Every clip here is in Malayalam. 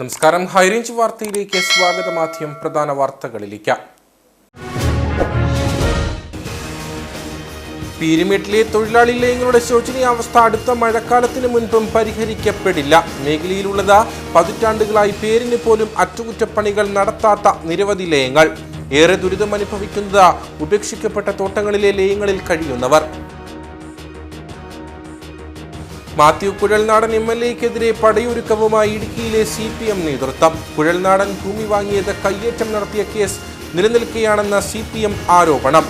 നമസ്കാരം. ഹൈറേഞ്ച് വാർത്തയിലേക്ക് സ്വാഗതം. ആദ്യം പ്രധാന വാർത്തകളിലേക്ക്. പീരുമേട്ടിലെ തൊഴിലാളി ലയങ്ങളുടെ ശോചനീയാവസ്ഥ അടുത്ത മഴക്കാലത്തിന് മുൻപും പരിഹരിക്കപ്പെടില്ല. മേഖലയിലുള്ളത് പതിറ്റാണ്ടുകളായി പേരിന് പോലും അറ്റകുറ്റപ്പണികൾ നടത്താത്ത നിരവധി ലയങ്ങൾ. ഏറെ ദുരിതമനുഭവിക്കുന്നത് ഉപേക്ഷിക്കപ്പെട്ട തോട്ടങ്ങളിലെ ലയങ്ങളിൽ കഴിയുന്നവർ. മാത്യു കുഴൽനാടൻ MLA-ക്കെതിരെ പടയൊരുക്കവുമായി ഇടുക്കിയിലെ CPM നേതൃത്വം. കുഴൽനാടൻ ഭൂമി വാങ്ങിയത് കയ്യേറ്റം നടത്തിയ കേസ് നിലനിൽക്കുകയാണെന്ന CPM ആരോപണം.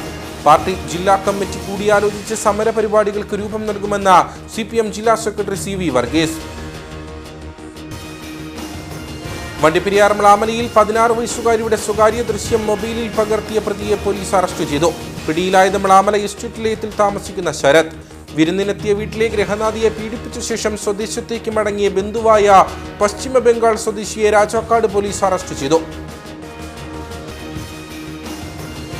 പാർട്ടി ജില്ലാ കമ്മിറ്റി കൂടിയാലോചിച്ച് സമരപരിപാടികൾക്ക് രൂപം നൽകുമെന്ന CPM ജില്ലാ സെക്രട്ടറി CV വർഗീസ്. വണ്ടിപ്പെരിയാർ മ്ലാമലയിൽ 16 വയസ്സുകാരിയുടെ സ്വകാര്യ ദൃശ്യം മൊബൈലിൽ പകർത്തിയ പ്രതിയെ പോലീസ് അറസ്റ്റ് ചെയ്തു. പിടിയിലായത് മ്ലാമല എസ്റ്റേറ്റ് ലയത്തിൽ താമസിക്കുന്ന ശരത്. വിരുന്നിനെത്തിയ വീട്ടിലെ ഗൃഹനാഥിയെ പീഡിപ്പിച്ച ശേഷം സ്വദേശത്തേക്ക് മടങ്ങിയ ബന്ധുവായ പശ്ചിമ ബംഗാൾ സ്വദേശിയെ രാജാക്കാട് പോലീസ് അറസ്റ്റ് ചെയ്തു.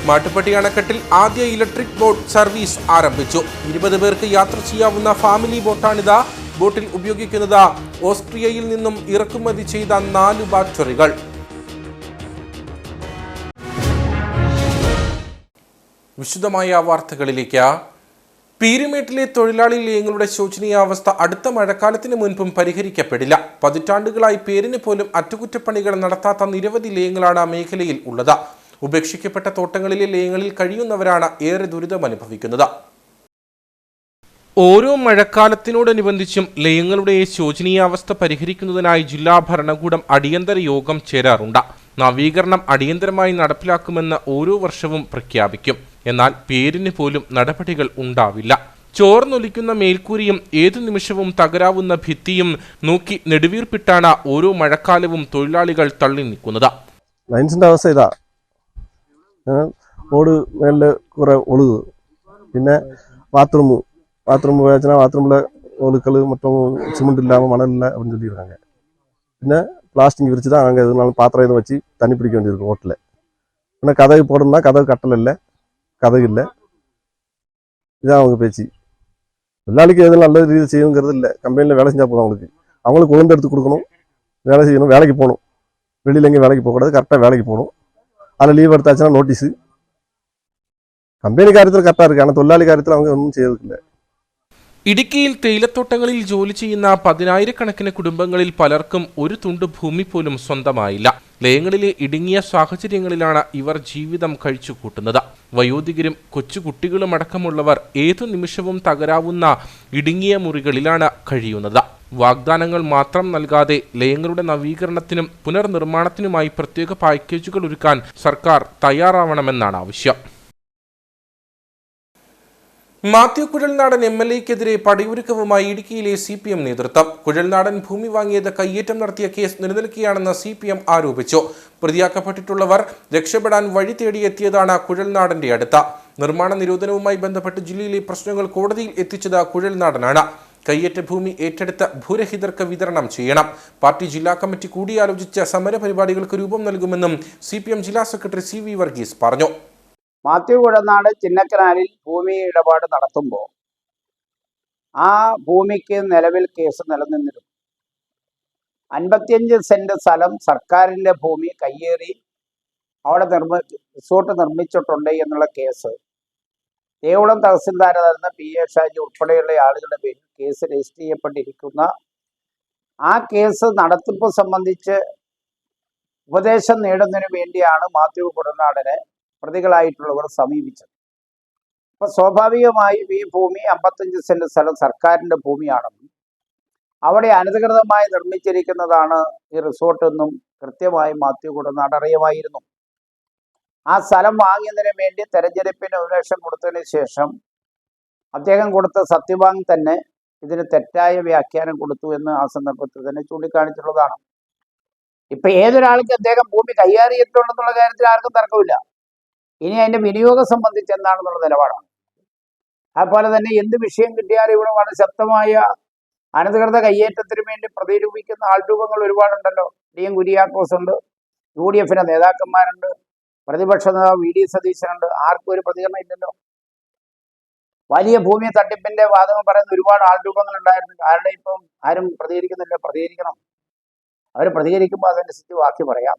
മാട്ടുപ്പെട്ടി അണക്കെട്ടിൽ ആദ്യ ഇലക്ട്രിക് ബോട്ട് സർവീസ് ആരംഭിച്ചു. 20 പേർക്ക് യാത്ര ചെയ്യാവുന്ന ഫാമിലി ബോട്ടാണിത്. ബോട്ടിൽ ഉപയോഗിക്കുന്നത് ഓസ്ട്രിയയിൽ നിന്നും ഇറക്കുമതി ചെയ്ത 4 ബാറ്ററികൾ. വിശദമായ വാർത്തകളിലേക്ക്. പീരുമേട്ടിലെ തൊഴിലാളി ലയങ്ങളുടെ ശോചനീയാവസ്ഥ അടുത്ത മഴക്കാലത്തിന് മുൻപും പരിഹരിക്കപ്പെടില്ല. പതിറ്റാണ്ടുകളായി പേരിന് പോലും അറ്റകുറ്റപ്പണികൾ നടത്താത്ത നിരവധി ലയങ്ങളാണ് മേഖലയിൽ ഉള്ളത്. ഉപേക്ഷിക്കപ്പെട്ട തോട്ടങ്ങളിലെ ലയങ്ങളിൽ കഴിയുന്നവരാണ് ഏറെ ദുരിതമനുഭവിക്കുന്നത്. ഓരോ മഴക്കാലത്തിനോടനുബന്ധിച്ചും ലയങ്ങളുടെ ശോചനീയാവസ്ഥ പരിഹരിക്കുന്നതിനായി ജില്ലാ ഭരണകൂടം അടിയന്തര യോഗം ചേരാറുണ്ട്. നവീകരണം അടിയന്തരമായി നടപ്പിലാക്കുമെന്ന് ഓരോ വർഷവും പ്രഖ്യാപിക്കും. എന്നാൽ പേരിന് പോലും നടപടികൾ ഉണ്ടാവില്ല. ചോർന്നൊലിക്കുന്ന മേൽക്കൂരിയും ഏതു നിമിഷവും തകരാവുന്ന ഭിത്തിയും നോക്കി നെടുവീർപ്പിട്ടാണ് ഓരോ മഴക്കാലവും തൊഴിലാളികൾ തള്ളി നിൽക്കുന്നത്. ലൈൻസിന്റെ അവസ്ഥ ഇതാ. ഓട് മേലെ കുറെ ഒളുക്, പിന്നെ ബാത്റൂം போயாச்சுன்னா ബാത്റൂമിലെ ஒழுக்கல் மற்றும் சிமெண்ட் இல்லாமல் மணல் இல்லை அப்படின்னு சொல்லிடுறாங்க. പിന്നെ பிளாஸ்டிக் விரிச்சு தான் அங்கே எதுனாலும் பாத்திரம் எதுவும் வச்சு தண்ணி பிடிக்க வேண்டியிருக்கும் ஹோட்டலில். இன்னும் கதவு போடணும்னா கதவு கட்டல் இல்லை, கதவு இல்லை. இதான் அவங்க பேச்சு. தொழிலாளிக்கு எதுவும் நல்ல ரீதி செய்யணுங்கிறது இல்லை. கம்பெனியில் வேலை செஞ்சால் போதும். அவங்களுக்கு உளுந்து எடுத்து கொடுக்கணும், வேலை செய்யணும், வேலைக்கு போகணும். வெளியில் எங்கேயும் வேலைக்கு போகக்கூடாது, கரெக்டாக வேலைக்கு போகணும். அதில் லீவ் எடுத்தாச்சுன்னா நோட்டீஸு. കമ്പനി കാര്യത്തിൽ കറക്റ്റാக இருக்குது, ஆனால் തൊഴിലാളി കാര്യത്തിൽ அவங்க ഒന്നും ചെയ്തിട്ടില്ല. ഇടുക്കിയിൽ തേയിലത്തോട്ടങ്ങളിൽ ജോലി ചെയ്യുന്ന 10,000-കണക്കിന് കുടുംബങ്ങളിൽ പലർക്കും ഒരു തുണ്ട് ഭൂമി പോലും സ്വന്തമായില്ല. ലയങ്ങളിലെ ഇടുങ്ങിയ സാഹചര്യങ്ങളിലാണ് ഇവർ ജീവിതം കഴിച്ചുകൂട്ടുന്നത്. വയോധികരും കൊച്ചുകുട്ടികളും അടക്കമുള്ളവർ ഏതു നിമിഷവും തകരാവുന്ന ഇടുങ്ങിയ മുറികളിലാണ് കഴിയുന്നത്. വാഗ്ദാനങ്ങൾ മാത്രം നൽകാതെ ലയങ്ങളുടെ നവീകരണത്തിനും പുനർനിർമ്മാണത്തിനുമായി പ്രത്യേക പാക്കേജുകൾ ഒരുക്കാൻ സർക്കാർ തയ്യാറാവണമെന്നാണ് ആവശ്യം. മാത്യു കുഴൽനാടൻ MLA-ക്കെതിരെ പടയൊരുക്കവുമായി ഇടുക്കിയിലെ CPM നേതൃത്വം. കുഴൽനാടൻ ഭൂമി വാങ്ങിയത് കയ്യേറ്റം നടത്തിയ കേസ് നിലനിൽക്കുകയാണെന്ന് CPM ആരോപിച്ചു. പ്രതിയാക്കപ്പെട്ടിട്ടുള്ളവർ രക്ഷപ്പെടാൻ വഴി തേടിയെത്തിയതാണ് കുഴൽനാടന്റെ അടുത്ത. നിർമ്മാണ നിരോധനവുമായി ബന്ധപ്പെട്ട് ജില്ലയിലെ പ്രശ്നങ്ങൾ കോടതിയിൽ എത്തിച്ചത് കുഴൽനാടനാണ്. കയ്യേറ്റ ഭൂമി ഏറ്റെടുത്ത് ഭൂരഹിതർക്ക് വിതരണം ചെയ്യണം. പാർട്ടി ജില്ലാ കമ്മിറ്റി കൂടിയാലോചിച്ച് സമരപരിപാടികൾക്ക് രൂപം നൽകുമെന്നും CPM ജില്ലാ സെക്രട്ടറി CV വർഗീസ് പറഞ്ഞു. മാത്യു കുഴൽനാട് ചിന്നക്കനാലിൽ ഭൂമി ഇടപാട് നടത്തുമ്പോൾ ആ ഭൂമിക്ക് നിലവിൽ കേസ് നിലനിന്നിരുന്നു. 55 സെന്റ് സ്ഥലം സർക്കാരിൻ്റെ ഭൂമി കയ്യേറി അവിടെ റിസോർട്ട് നിർമ്മിച്ചിട്ടുണ്ട് എന്നുള്ള കേസ് ദേവുളം തഹസിൽദാരായിരുന്ന PA ഷാജി ഉൾപ്പെടെയുള്ള ആളുകളുടെ പേരിൽ കേസ് രജിസ്റ്റർ ചെയ്യപ്പെട്ടിരിക്കുന്ന ആ കേസ് നടത്തിപ്പ് സംബന്ധിച്ച് ഉപദേശം നേടുന്നതിന് വേണ്ടിയാണ് മാത്യു കുഴൽനാടനെ പ്രതികളായിട്ടുള്ളവർ സമീപിച്ചത്. അപ്പൊ സ്വാഭാവികമായും ഈ ഭൂമി 55 സെന്റ് സ്ഥലം സർക്കാരിന്റെ ഭൂമിയാണെന്നും അവിടെ അനധികൃതമായി നിർമ്മിച്ചിരിക്കുന്നതാണ് ഈ റിസോർട്ട് എന്നും കൃത്യമായി മാത്യു കുഴൽനാട് അറിയുമായിരുന്നു. ആ സ്ഥലം വാങ്ങിയതിന് വേണ്ടി തെരഞ്ഞെടുപ്പിന് ഉപദേശം കൊടുത്തതിന് ശേഷം അദ്ദേഹം കൊടുത്ത സത്യവാങ് തന്നെ ഇതിന് തെറ്റായ വ്യാഖ്യാനം കൊടുത്തു എന്ന് ആ സന്ദർഭത്തിൽ തന്നെ ചൂണ്ടിക്കാണിച്ചിട്ടുള്ളതാണ്. ഇപ്പൊ ഏതൊരാൾക്ക് അദ്ദേഹം ഭൂമി കൈയേറിയിട്ടുണ്ടെന്നുള്ള കാര്യത്തിൽ ആർക്കും തർക്കമില്ല. ഇനി അതിന്റെ വിനിയോഗം സംബന്ധിച്ച് എന്താണെന്നുള്ള നിലപാടാണ്. അതുപോലെ തന്നെ എന്ത് വിഷയം കിട്ടിയാലും ഇവിടെ വളരെ ശക്തമായ അനധികൃത കയ്യേറ്റത്തിന് വേണ്ടി പ്രതിരൂപിക്കുന്ന ആൾരൂപങ്ങൾ ഒരുപാടുണ്ടല്ലോ. DM കുര്യാക്കോസ് ഉണ്ട്, UDF-ന്റെ നേതാക്കന്മാരുണ്ട്, പ്രതിപക്ഷ നേതാവ് VD സതീശനുണ്ട്. ആർക്കും ഒരു പ്രതികരണം ഇല്ലല്ലോ. വലിയ ഭൂമി തട്ടിപ്പിന്റെ വാദങ്ങൾ പറയുന്ന ഒരുപാട് ആൾരൂപങ്ങൾ ഉണ്ടായിരുന്നു. ആരുടെ ഇപ്പം ആരും പ്രതികരിക്കുന്നില്ല. പ്രതികരിക്കണം. അവർ പ്രതികരിക്കുമ്പോൾ അതനുസരിച്ച് ബാക്കി പറയാം.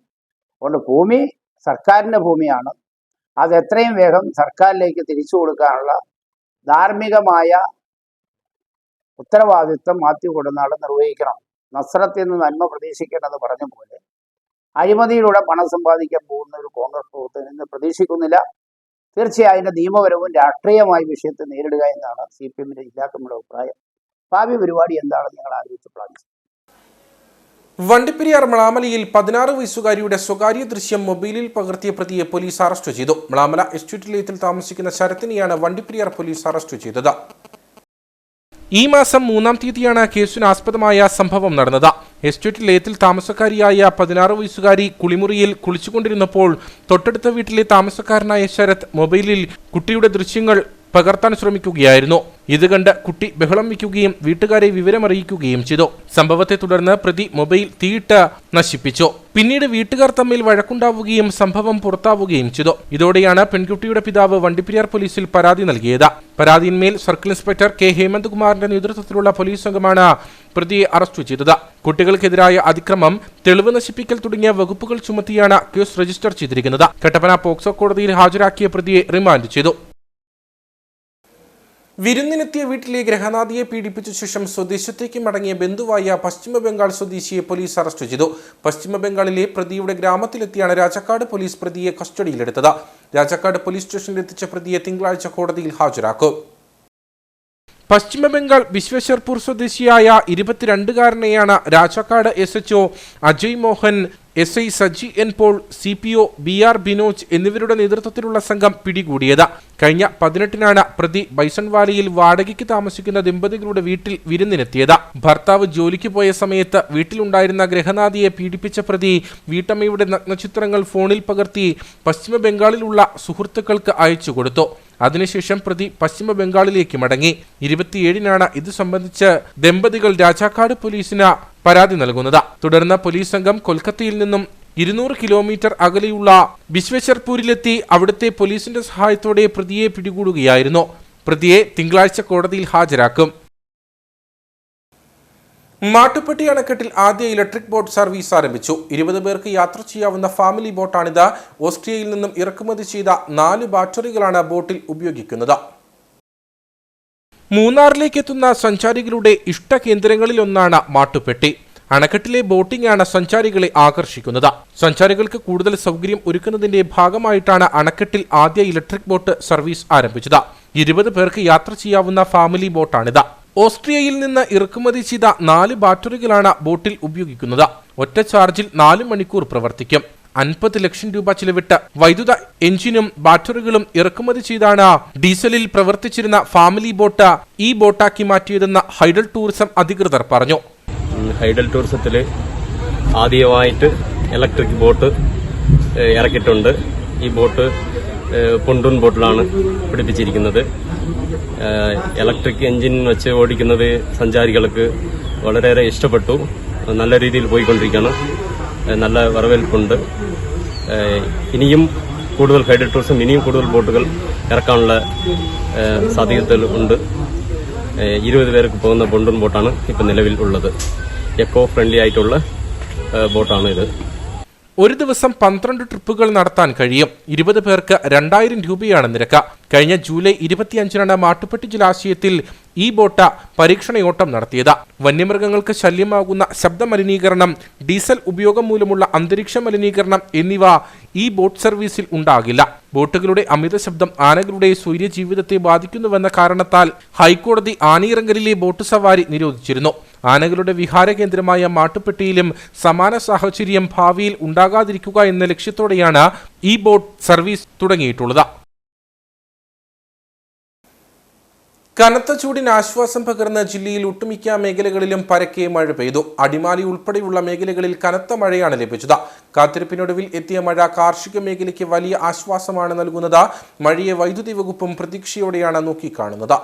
അതുകൊണ്ട് ഭൂമി സർക്കാരിൻ്റെ ഭൂമിയാണ്. അത് എത്രയും വേഗം സർക്കാരിലേക്ക് തിരിച്ചു കൊടുക്കാനുള്ള ധാർമ്മികമായ ഉത്തരവാദിത്വം മാത്യു കൊടുനാൾ നിർവഹിക്കണം. നസ്രത്തിൽ നിന്ന് നന്മ പ്രതീക്ഷിക്കേണ്ടെന്ന് പറഞ്ഞ പോലെ അഴിമതിയിലൂടെ പണം സമ്പാദിക്കാൻ പോകുന്ന ഒരു കോൺഗ്രസ് പ്രവർത്തകൻ ഇന്ന് പ്രതീക്ഷിക്കുന്നില്ല. തീർച്ചയായും അതിൻ്റെ നിയമപരവും രാഷ്ട്രീയമായ വിഷയത്തെ നേരിടുക എന്നാണ് CPM-ന്റെ ജില്ലാ കമ്മിറ്റിയുടെ അഭിപ്രായം. ഭാവി പരിപാടി എന്താണെന്ന് ഞങ്ങൾ ആലോചിച്ച് പ്ലാൻ ചെയ്യും. വണ്ടിപ്പെരിയാർ മ്ലാമലയിൽ 16 വയസ്സുകാരിയുടെ സ്വകാര്യ ദൃശ്യം മൊബൈലിൽ പകർത്തിയ പ്രതിയെ പോലീസ് അറസ്റ്റ് ചെയ്തു. മ്ലാമല എസ്റ്റേറ്റ് ലേത്തിൽ താമസിക്കുന്ന ശരത്തിനെയാണ് വണ്ടിപ്പെരിയാർ പോലീസ് അറസ്റ്റ് ചെയ്തത്. ഈ മാസം 3-ാം തീയതിയാണ് കേസിന് ആസ്പദമായ സംഭവം നടന്നത്. എസ്റ്റേറ്റ് ലേത്തിൽ താമസക്കാരിയായ 16 വയസ്സുകാരി കുളിമുറിയിൽ കുളിച്ചുകൊണ്ടിരുന്നപ്പോൾ തൊട്ടടുത്ത വീട്ടിലെ താമസക്കാരനായ ശരത് മൊബൈലിൽ കുട്ടിയുടെ ദൃശ്യങ്ങൾ പകർത്താൻ ശ്രമിക്കുകയായിരുന്നു. ഇത് കണ്ട് കുട്ടി ബഹളം വയ്ക്കുകയും വീട്ടുകാരെ വിവരമറിയിക്കുകയും ചെയ്തു. സംഭവത്തെ തുടർന്ന് പ്രതി മൊബൈൽ തീയിട്ട് നശിപ്പിച്ചു. പിന്നീട് വീട്ടുകാർ തമ്മിൽ വഴക്കുണ്ടാവുകയും സംഭവം പുറത്താവുകയും ചെയ്തു. ഇതോടെയാണ് പെൺകുട്ടിയുടെ പിതാവ് വണ്ടിപ്പെരിയാർ പോലീസിൽ പരാതി നൽകിയത്. പരാതിയിന്മേൽ സർക്കിൾ ഇൻസ്പെക്ടർ K ഹേമന്ത്കുമാറിന്റെ നേതൃത്വത്തിലുള്ള പോലീസ് സംഘമാണ് പ്രതിയെ അറസ്റ്റ് ചെയ്തത്. കുട്ടികൾക്കെതിരായ അതിക്രമം, തെളിവ് നശിപ്പിക്കൽ തുടങ്ങിയ വകുപ്പുകൾ ചുമത്തിയാണ് കേസ് രജിസ്റ്റർ ചെയ്തിരിക്കുന്നത്. കട്ടപ്പന പോക്സോ കോടതിയിൽ ഹാജരാക്കിയ പ്രതിയെ റിമാൻഡ് ചെയ്തു. വിരുന്നിനെത്തിയ വീട്ടിലെ ഗ്രഹനാഥിയെ പീഡിപ്പിച്ച ശേഷം സ്വദേശത്തേക്ക് മടങ്ങിയ ബന്ധുവായ പശ്ചിമ ബംഗാൾ സ്വദേശിയെ പോലീസ് അറസ്റ്റ് ചെയ്തു. പശ്ചിമ ബംഗാളിലെ പ്രതിയുടെ ഗ്രാമത്തിലെത്തിയാണ് രാജാക്കാട് പോലീസ് പ്രതിയെ കസ്റ്റഡിയിലെടുത്തത്. രാജാക്കാട് പോലീസ് സ്റ്റേഷനിൽ എത്തിച്ച പ്രതിയെ തിങ്കളാഴ്ച കോടതിയിൽ ഹാജരാക്കും. പശ്ചിമ ബംഗാൾ വിശ്വേശ്വർപൂർ സ്വദേശിയായ 22-കാരനെയാണ് Rajakkad SHO Ajay Mohan, SI Saji N Paul, CPO BR Binoj എന്നിവരുടെ നേതൃത്വത്തിലുള്ള സംഘം പിടികൂടിയത്. കഴിഞ്ഞ 18-നാണ് പ്രതി ബൈസൺവാലിയിൽ വാടകയ്ക്ക് താമസിക്കുന്ന ദമ്പതികളുടെ വീട്ടിൽ വിരുന്നിനെത്തിയത്. ഭർത്താവ് ജോലിക്ക് പോയ സമയത്ത് വീട്ടിലുണ്ടായിരുന്ന ഗ്രഹനാഥിയെ പീഡിപ്പിച്ച പ്രതി വീട്ടമ്മയുടെ നഗ്നചിത്രങ്ങൾ ഫോണിൽ പകർത്തി പശ്ചിമ ബംഗാളിലുള്ള സുഹൃത്തുക്കൾക്ക് അയച്ചു കൊടുത്തു. അതിനുശേഷം പ്രതി പശ്ചിമ ബംഗാളിലേക്ക് മടങ്ങി. 27-നാണ് ഇത് സംബന്ധിച്ച് ദമ്പതികൾ രാജാക്കാട് പോലീസിന് പരാതി നൽകുന്നത്. തുടർന്ന് പോലീസ് സംഘം കൊൽക്കത്തയിൽ നിന്നും 200 കിലോമീറ്റർ അകലെയുള്ള വിശ്വേശ്വർപൂരിലെത്തി അവിടുത്തെ പോലീസിന്റെ സഹായത്തോടെ പ്രതിയെ പിടികൂടുകയായിരുന്നു. പ്രതിയെ തിങ്കളാഴ്ച കോടതിയിൽ ഹാജരാക്കും. മാട്ടുപ്പെട്ടി അണക്കെട്ടിൽ ആദ്യ ഇലക്ട്രിക് ബോട്ട് സർവീസ് ആരംഭിച്ചു. 20 പേർക്ക് യാത്ര ചെയ്യാവുന്ന ഫാമിലി ബോട്ടാണിത്. ഓസ്ട്രിയയിൽ നിന്നും ഇറക്കുമതി ചെയ്ത 4 ബാറ്ററികളാണ് ബോട്ടിൽ ഉപയോഗിക്കുന്നത്. മൂന്നാറിലേക്ക് എത്തുന്ന സഞ്ചാരികളുടെ ഇഷ്ട കേന്ദ്രങ്ങളിലൊന്നാണ് മാട്ടുപ്പെട്ടി. അണക്കെട്ടിലെ ബോട്ടിംഗ് ആണ് സഞ്ചാരികളെ ആകർഷിക്കുന്നത്. സഞ്ചാരികൾക്ക് കൂടുതൽ സൗകര്യം ഒരുക്കുന്നതിന്റെ ഭാഗമായിട്ടാണ് അണക്കെട്ടിൽ ആദ്യ ഇലക്ട്രിക് ബോട്ട് സർവീസ് ആരംഭിച്ചത്. 20 പേർക്ക് യാത്ര ചെയ്യാവുന്ന ഫാമിലി ബോട്ടാണിത്. ഓസ്ട്രിയയിൽ നിന്ന് ഇറക്കുമതി ചെയ്ത 4 ബാറ്ററികളാണ് ബോട്ടിൽ ഉപയോഗിക്കുന്നത്. ഒറ്റ ചാർജിൽ 4 മണിക്കൂർ പ്രവർത്തിക്കും. 50 ലക്ഷം രൂപ ചിലവിട്ട് വൈദ്യുത എഞ്ചിനും ബാറ്ററികളും ഇറക്കുമതി ചെയ്താണ് ഡീസലിൽ പ്രവർത്തിച്ചിരുന്ന ഫാമിലി ബോട്ട് ഈ ബോട്ടാക്കി മാറ്റിയതെന്ന് ഹൈഡൽ ടൂറിസം അധികൃതർ പറഞ്ഞു. ഹൈഡൽ ടൂറിസത്തിൽ ആദ്യമായിട്ട് ഇലക്ട്രിക് ബോട്ട് ഇറക്കിയിട്ടുണ്ട്. ഈ ബോട്ട് പൊണ്ടൂൺ ബോട്ടിലാണ് പിടിപ്പിച്ചിരിക്കുന്നത്. ഇലക്ട്രിക് എഞ്ചിൻ വെച്ച് ഓടിക്കുന്നത് സഞ്ചാരികൾക്ക് വളരെയേറെ ഇഷ്ടപ്പെട്ടു. നല്ല രീതിയിൽ പോയിക്കൊണ്ടിരിക്കുകയാണ്. നല്ല വരവേൽപ്പുണ്ട്. ഇനിയും കൂടുതൽ ഹൈഡൽ ടൂറിസം ഇനിയും കൂടുതൽ ബോട്ടുകൾ ഇറക്കാനുള്ള സാധ്യതകൾ ഉണ്ട്. 20 പേർക്ക് പോകുന്ന പൊണ്ടൂൺ ബോട്ടാണ് ഇപ്പം നിലവിൽ ഉള്ളത്. എക്കോ ഫ്രണ്ട്ലി ആയിട്ടുള്ള ബോട്ടാണ് ഇത്. ഒരു ദിവസം 12 ട്രിപ്പുകൾ നടത്താൻ കഴിയും. 20 പേർക്ക് 2000 രൂപയാണ് നിരക്ക്. കഴിഞ്ഞ ജൂലൈ 25-നാണ് മാട്ടുപ്പെട്ടി ജലാശയത്തിൽ ഈ ബോട്ട് പരീക്ഷണയോട്ടം നടത്തിയത്. വന്യമൃഗങ്ങൾക്ക് ശല്യമാകുന്ന ശബ്ദ മലിനീകരണം, ഡീസൽ ഉപയോഗം മൂലമുള്ള അന്തരീക്ഷ മലിനീകരണം എന്നിവ ഈ ബോട്ട് സർവീസിൽ ഉണ്ടാകില്ല. ബോട്ടുകളുടെ അമിത ശബ്ദം ആനകളുടെ സ്വൈര്യ ജീവിതത്തെ ബാധിക്കുന്നുവെന്ന കാരണത്താൽ ഹൈക്കോടതി ആനയിറങ്കലിലെ ബോട്ട് സവാരി നിരോധിച്ചിരുന്നു. ആനകളുടെ വിഹാര കേന്ദ്രമായ മാട്ടുപ്പെട്ടിയിലും സമാന സാഹചര്യം ഭാവിയിൽ ഉണ്ടാകാതിരിക്കുക എന്ന ലക്ഷ്യത്തോടെയാണ് ഈ ബോട്ട് സർവീസ് തുടങ്ങിയിട്ടുള്ളത്. കനത്ത ചൂടിന് ആശ്വാസം പകർന്ന ജില്ലയിൽ ഒട്ടുമിക്ക മേഖലകളിലും പരക്കെ മഴ പെയ്തു. അടിമാലി ഉൾപ്പെടെയുള്ള മേഖലകളിൽ കനത്ത മഴയാണ് ലഭിച്ചത്. കാത്തിരിപ്പിനൊടുവിൽ എത്തിയ മഴ കാർഷിക മേഖലയ്ക്ക് വലിയ ആശ്വാസമാണ് നൽകുന്നത്. മഴയെ വൈദ്യുതി വകുപ്പും പ്രതീക്ഷയോടെയാണ് നോക്കിക്കാണുന്നത്.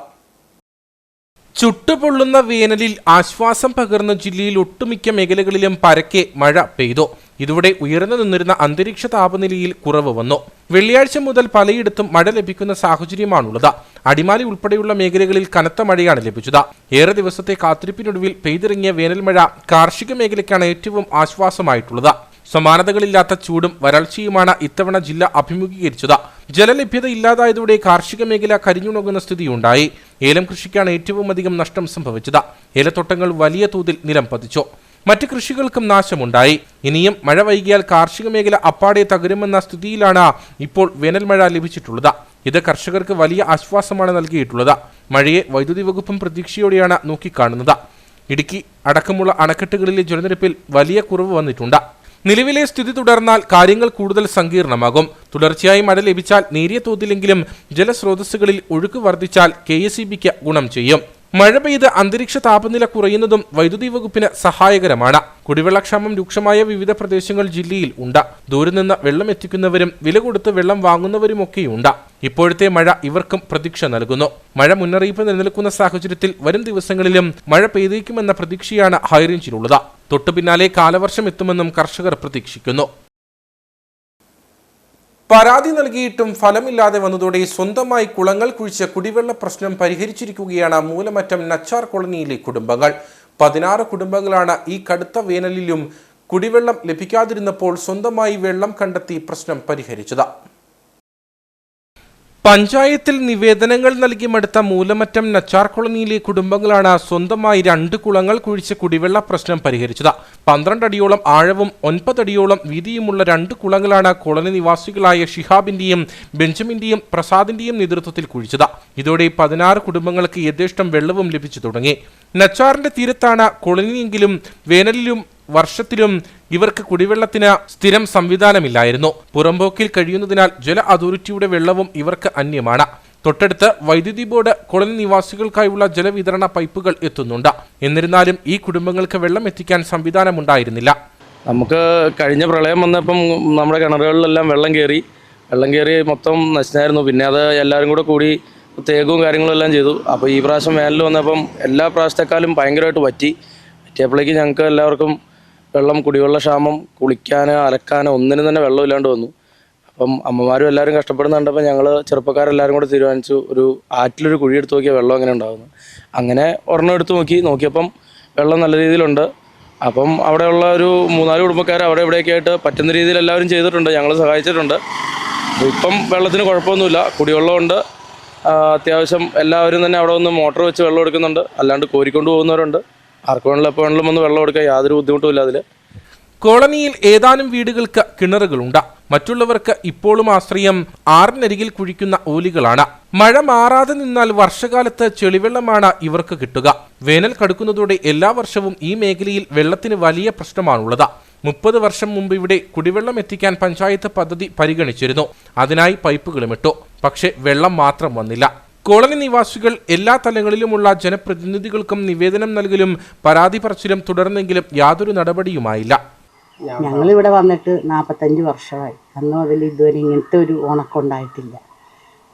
ചുട്ടുപൊള്ളുന്ന വേനലിൽ ആശ്വാസം പകർന്ന ജില്ലയിൽ ഒട്ടുമിക്ക മേഖലകളിലും പരക്കെ മഴ പെയ്തു. ഇതോടെ ഉയർന്നു നിന്നിരുന്ന അന്തരീക്ഷ താപനിലയിൽ കുറവ് വന്നു. വെള്ളിയാഴ്ച മുതൽ പലയിടത്തും മഴ ലഭിക്കുന്ന സാഹചര്യമാണുള്ളത്. അടിമാലി ഉൾപ്പെടെയുള്ള മേഖലകളിൽ കനത്ത മഴയാണ് ലഭിച്ചത്. ഏറെ ദിവസത്തെ കാത്തിരിപ്പിനൊടുവിൽ പെയ്തിറങ്ങിയ വേനൽമഴ കാർഷിക മേഖലയ്ക്കാണ് ഏറ്റവും ആശ്വാസമായിട്ടുള്ളത്. സമാനതകളില്ലാത്ത ചൂടും വരൾച്ചയുമാണ് ഇത്തവണ ജില്ല അഭിമുഖീകരിച്ചത്. ജലലഭ്യത ഇല്ലാതായതോടെ കാർഷിക മേഖല കരിഞ്ഞുണങ്ങുന്ന സ്ഥിതിയുണ്ടായി. ഏലം കൃഷിക്കാണ് ഏറ്റവും അധികം നഷ്ടം സംഭവിച്ചത്. ഏലത്തോട്ടങ്ങൾ വലിയ തോതിൽ നിലം പതിച്ചു. മറ്റ് കൃഷികൾക്കും നാശമുണ്ടായി. ഇനിയും മഴ വൈകിയാൽ കാർഷിക മേഖല അപ്പാടെ തകരുമെന്ന സ്ഥിതിയിലാണ് ഇപ്പോൾ വേനൽമഴ ലഭിച്ചിട്ടുള്ളത്. ഇത് കർഷകർക്ക് വലിയ ആശ്വാസമാണ് നൽകിയിട്ടുള്ളത്. മഴയെ വൈദ്യുതി വകുപ്പും പ്രതീക്ഷയോടെയാണ് നോക്കിക്കാണുന്നത്. ഇടുക്കി അടക്കമുള്ള അണക്കെട്ടുകളിലെ ജലനിരപ്പിൽ വലിയ കുറവ് വന്നിട്ടുണ്ട്. നിലവിലെ സ്ഥിതി തുടർന്നാൽ കാര്യങ്ങൾ കൂടുതൽ സങ്കീർണമാകും. തുടർച്ചയായി മഴ ലഭിച്ചാൽ നേരിയ തോതിലെങ്കിലും ജലസ്രോതസ്സുകളിൽ ഒഴുക്ക് വർദ്ധിച്ചാൽ KSEBക്ക് ഗുണം ചെയ്യും. മഴ പെയ്ത് അന്തരീക്ഷ താപനില കുറയുന്നതും വൈദ്യുതി വകുപ്പിന് സഹായകരമാണ്. കുടിവെള്ളക്ഷാമം രൂക്ഷമായ വിവിധ പ്രദേശങ്ങൾ ജില്ലയിൽ ഉണ്ട്. ദൂരെ നിന്ന് വെള്ളം എത്തിക്കുന്നവരും വില കൊടുത്ത് വെള്ളം വാങ്ങുന്നവരുമൊക്കെയുണ്ട്. ഇപ്പോഴത്തെ മഴ ഇവർക്കും പ്രതീക്ഷ നൽകുന്നു. മഴ മുന്നറിയിപ്പ് നിലനിൽക്കുന്ന സാഹചര്യത്തിൽ വരും ദിവസങ്ങളിലും മഴ പെയ്തേക്കുമെന്ന പ്രതീക്ഷയാണ് ഹൈറേഞ്ചിലുള്ളത്. തൊട്ടു പിന്നാലെ കാലവർഷം എത്തുമെന്നും കർഷകർ പ്രതീക്ഷിക്കുന്നു. പരാതി നൽകിയിട്ടും ഫലമില്ലാതെ വന്നതോടെ സ്വന്തമായി കുളങ്ങൾ കുഴിച്ച് കുടിവെള്ള പ്രശ്നം പരിഹരിച്ചിരിക്കുകയാണ് മൂലമറ്റം നച്ചാർ കോളനിയിലെ കുടുംബങ്ങൾ. 16 കുടുംബങ്ങളാണ് ഈ കടുത്ത വേനലിലും കുടിവെള്ളം ലഭിക്കാതിരുന്നപ്പോൾ സ്വന്തമായി വെള്ളം കണ്ടെത്തി പ്രശ്നം പരിഹരിച്ചത്. പഞ്ചായത്തിൽ നിവേദനങ്ങൾ നൽകി മടുത്ത മൂലമറ്റം നച്ചാർ കോളനിയിലെ കുടുംബങ്ങളാണ് സ്വന്തമായി 2 കുളങ്ങൾ കുഴിച്ച് കുടിവെള്ള പ്രശ്നം പരിഹരിച്ചത്. 12 അടിയോളം ആഴവും 9 അടിയോളം വീതിയുമുള്ള 2 കുളങ്ങളാണ് കോളനി നിവാസികളായ ഷിഹാബിന്റെയും ബെഞ്ചമിന്റെയും പ്രസാദിന്റെയും നേതൃത്വത്തിൽ കുഴിച്ചത്. ഇതോടെ 16 കുടുംബങ്ങൾക്ക് യഥേഷ്ടം വെള്ളവും ലഭിച്ചു തുടങ്ങി. നച്ചാറിന്റെ തീരത്താണ് കോളനിയെങ്കിലും വേനലിലും വർഷത്തിലും ഇവർക്ക് കുടിവെള്ളത്തിന് സ്ഥിരം സംവിധാനമില്ലായിരുന്നു. പുറമ്പോക്കിൽ കഴിയുന്നതിനാൽ ജല അതോറിറ്റിയുടെ വെള്ളവും ഇവർക്ക് അന്യമാണ്. തൊട്ടടുത്ത് വൈദ്യുതി ബോർഡ് കോളനി നിവാസികൾക്കായുള്ള ജലവിതരണ പൈപ്പുകൾ എത്തുന്നുണ്ട്. എന്നിരുന്നാലും ഈ കുടുംബങ്ങൾക്ക് വെള്ളം എത്തിക്കാൻ സംവിധാനമുണ്ടായിരുന്നില്ല. നമുക്ക് കഴിഞ്ഞ പ്രളയം വന്നപ്പം നമ്മുടെ കിണറുകളിലെല്ലാം വെള്ളം കയറി മൊത്തം നശിച്ചായിരുന്നു. പിന്നെ അത് എല്ലാവരും കൂടി തേകവും കാര്യങ്ങളും എല്ലാം ചെയ്തു. അപ്പോൾ ഈ പ്രാവശ്യം വേനൽ വന്നപ്പം എല്ലാ പ്രാവശ്യത്തെക്കാളും ഭയങ്കരമായിട്ട് പറ്റിയപ്പോഴേക്ക് ഞങ്ങൾക്ക് എല്ലാവർക്കും കുടിവെള്ള ക്ഷാമം, കുളിക്കാനോ അലക്കാനോ ഒന്നിനും തന്നെ വെള്ളമില്ലാണ്ട് വന്നു. അപ്പം അമ്മമാരും എല്ലാവരും കഷ്ടപ്പെടുന്നുണ്ടപ്പോൾ ഞങ്ങൾ ചെറുപ്പക്കാരെല്ലാവരും കൂടെ തീരുമാനിച്ചു ഒരു ആറ്റിലൊരു കുഴി എടുത്ത് നോക്കിയാൽ വെള്ളം എങ്ങനെ ഉണ്ടാകുന്നു. അങ്ങനെ ഒരെണ്ണം എടുത്ത് നോക്കിയപ്പം വെള്ളം നല്ല രീതിയിലുണ്ട്. അപ്പം അവിടെയുള്ള ഒരു 3-4 കുടുംബക്കാർ അവിടെ ഇവിടെയൊക്കെ ആയിട്ട് പറ്റുന്ന രീതിയിൽ എല്ലാവരും ചെയ്തിട്ടുണ്ട്, ഞങ്ങൾ സഹായിച്ചിട്ടുണ്ട്. ഇപ്പം വെള്ളത്തിന് കുഴപ്പമൊന്നുമില്ല, കുടിവെള്ളമുണ്ട്. അത്യാവശ്യം എല്ലാവരും തന്നെ അവിടെ ഒന്ന് മോട്ടോർ വെച്ച് വെള്ളം എടുക്കുന്നുണ്ട്. അല്ലാണ്ട് കോരിക്കൊണ്ട് പോകുന്നവരുണ്ട്. ആർക്ക് വേണമെങ്കിലും എപ്പോൾ വേണമെങ്കിലും ഒന്ന് വെള്ളം എടുക്കാൻ യാതൊരു ബുദ്ധിമുട്ടുമില്ല. അതിൽ കോളനിയിൽ ഏതാനും വീടുകൾക്ക് കിണറുകളുണ്ട്. മറ്റുള്ളവർക്ക് ഇപ്പോഴും ആശ്രയം ആറിനരികിൽ കുഴിക്കുന്ന ഓലികളാണ്. മഴ മാറാതെ നിന്നാൽ വർഷകാലത്ത് ചെളിവെള്ളമാണ് ഇവർക്ക് കിട്ടുക. വേനൽ കടുക്കുന്നതോടെ എല്ലാ വർഷവും ഈ മേഖലയിൽ വെള്ളത്തിന് വലിയ പ്രശ്നമാണുള്ളത്. 30 വർഷം മുമ്പ് ഇവിടെ കുടിവെള്ളം എത്തിക്കാൻ പഞ്ചായത്ത് പദ്ധതി പരിഗണിച്ചിരുന്നു. അതിനായി പൈപ്പുകളുമിട്ടു. പക്ഷേ വെള്ളം മാത്രം വന്നില്ല. കോളനി നിവാസികൾ എല്ലാ തലങ്ങളിലുമുള്ള ജനപ്രതിനിധികൾക്കും നിവേദനം നൽകലും പരാതി പറച്ചിലും തുടർന്നെങ്കിലും യാതൊരു നടപടിയുമായില്ല. ഞങ്ങളിവിടെ വന്നിട്ട് 45 വർഷമായി. അന്നും അതിൽ ഇതുവരെ ഇങ്ങനത്തെ ഒരു ഉണക്കമുണ്ടായിട്ടില്ല.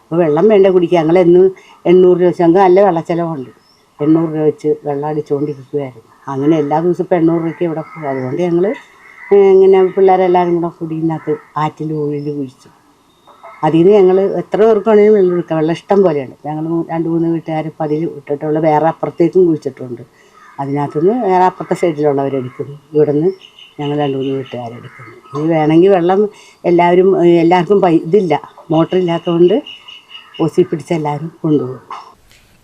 അപ്പോൾ വെള്ളം വേണ്ട കുടിക്കുക. ഞങ്ങളെന്നും 800 രൂപ വെച്ച് ഞങ്ങൾക്ക് നല്ല വെള്ളച്ചെലവുണ്ട്. 800 രൂപ വെച്ച് വെള്ളം അടിച്ചുകൊണ്ടിരിക്കുമായിരുന്നു. അങ്ങനെ എല്ലാ ദിവസവും ഇപ്പോൾ 800 രൂപയ്ക്ക് ഇവിടെ പോകും. അതുകൊണ്ട് ഞങ്ങൾ ഇങ്ങനെ പിള്ളേരെല്ലാവരും കൂടെ കുടിയിനകത്ത് ആറ്റിൽ ഉള്ളിൽ കുഴിച്ചു. അതിൽ നിന്ന് ഞങ്ങൾ എത്ര പേർക്ക് വേണമെങ്കിലും വെള്ളം എടുക്കാം. വെള്ളം ഇഷ്ടം പോലെയുണ്ട്. ഞങ്ങൾ 2-3 വീട്ടുകാർ ഇപ്പോൾ അതിൽ ഇട്ടിട്ടുള്ള വേറെ അപ്പുറത്തേക്കും കുഴിച്ചിട്ടുണ്ട്. അതിനകത്തുനിന്ന് വേറെ അപ്പുറത്തെ സൈഡിലുള്ളവരെടുക്കുന്നു. ഇവിടെ നിന്ന് ഞങ്ങൾ 2-3 വീട്ടുകാരെടുക്കുന്നു. ഇനി വേണമെങ്കിൽ വെള്ളം എല്ലാവർക്കും ഇതില്ല, മോട്ടറില്ലാത്തതുകൊണ്ട് ഓസി പിടിച്ച് എല്ലാവരും കൊണ്ടുപോകും.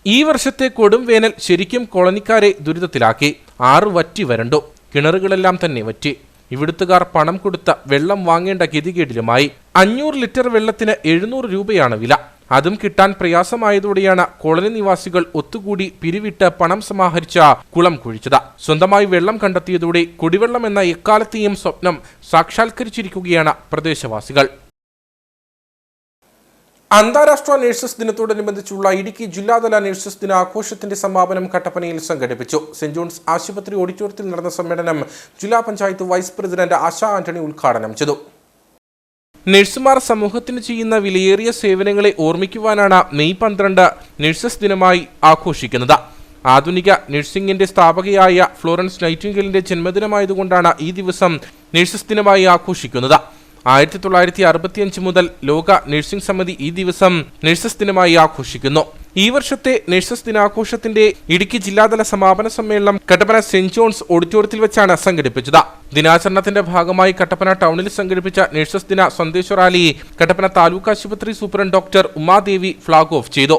ഈ വർഷത്തെ കൊടും വേനൽ ശരിക്കും കോളനിക്കാരെ ദുരിതത്തിലാക്കി. 6 വറ്റി വരണ്ടു. കിണറുകളെല്ലാം തന്നെ വറ്റി. ഇവിടുത്തുകാർ പണം കൊടുത്ത വെള്ളം വാങ്ങേണ്ട ഗതികേടിലുമായി. 500 ലിറ്റർ വെള്ളത്തിന് 700 രൂപയാണ് വില. അതും കിട്ടാൻ പ്രയാസമായതോടെയാണ് കോളനി നിവാസികൾ ഒത്തുകൂടി പിരിവിട്ട് പണം സമാഹരിച്ച കുളം കുഴിച്ചത്. സ്വന്തമായി വെള്ളം കണ്ടെത്തിയതോടെ കുടിവെള്ളം എന്ന എക്കാലത്തെയും സ്വപ്നം സാക്ഷാത്കരിച്ചിരിക്കുകയാണ് പ്രദേശവാസികൾ. അന്താരാഷ്ട്ര നഴ്സസ് ദിനത്തോടനുബന്ധിച്ചുള്ള ഇടുക്കി ജില്ലാതല നഴ്സസ് ദിന ആഘോഷത്തിന്റെ സമാപനം കട്ടപ്പനയിൽ സംഘടിപ്പിച്ചു. സെന്റ് ജോൺസ് ആശുപത്രി ഓഡിറ്റോറിയത്തിൽ നടന്ന സമ്മേളനം ജില്ലാ പഞ്ചായത്ത് വൈസ് പ്രസിഡന്റ് ആശ ആന്റണി ഉദ്ഘാടനം ചെയ്തു. നഴ്സുമാർ സമൂഹത്തിന് ചെയ്യുന്ന വിലയേറിയ സേവനങ്ങളെ ഓർമ്മിക്കുവാനാണ് മെയ് 12 നഴ്സസ് ദിനമായി ആഘോഷിക്കുന്നത്. ആധുനിക നഴ്സിംഗിന്റെ സ്ഥാപകയായ ഫ്ലോറൻസ് നൈറ്റിംഗേലിന്റെ ജന്മദിനമായതുകൊണ്ടാണ് ഈ ദിവസം നഴ്സസ് ദിനമായി ആഘോഷിക്കുന്നത്. 1965 മുതൽ ലോക നഴ്സിംഗ് സമിതി ഈ ദിവസം നഴ്സസ് ദിനമായി ആഘോഷിക്കുന്നു. ഈ വർഷത്തെ നഴ്സസ് ദിനാഘോഷത്തിന്റെ ഇടുക്കി ജില്ലാതല സമാപന സമ്മേളനം കട്ടപ്പന സെന്റ് ജോൺസ് ഓഡിറ്റോറിയത്തിൽ വെച്ചാണ് സംഘടിപ്പിച്ചത്. ദിനാചരണത്തിന്റെ ഭാഗമായി കട്ടപ്പന ടൗണിൽ സംഘടിപ്പിച്ച നഴ്സസ് ദിന സന്ദേശ റാലി കട്ടപ്പന താലൂക്ക് ആശുപത്രി superintendent doctor Umadevi flag off ചെയ്തു.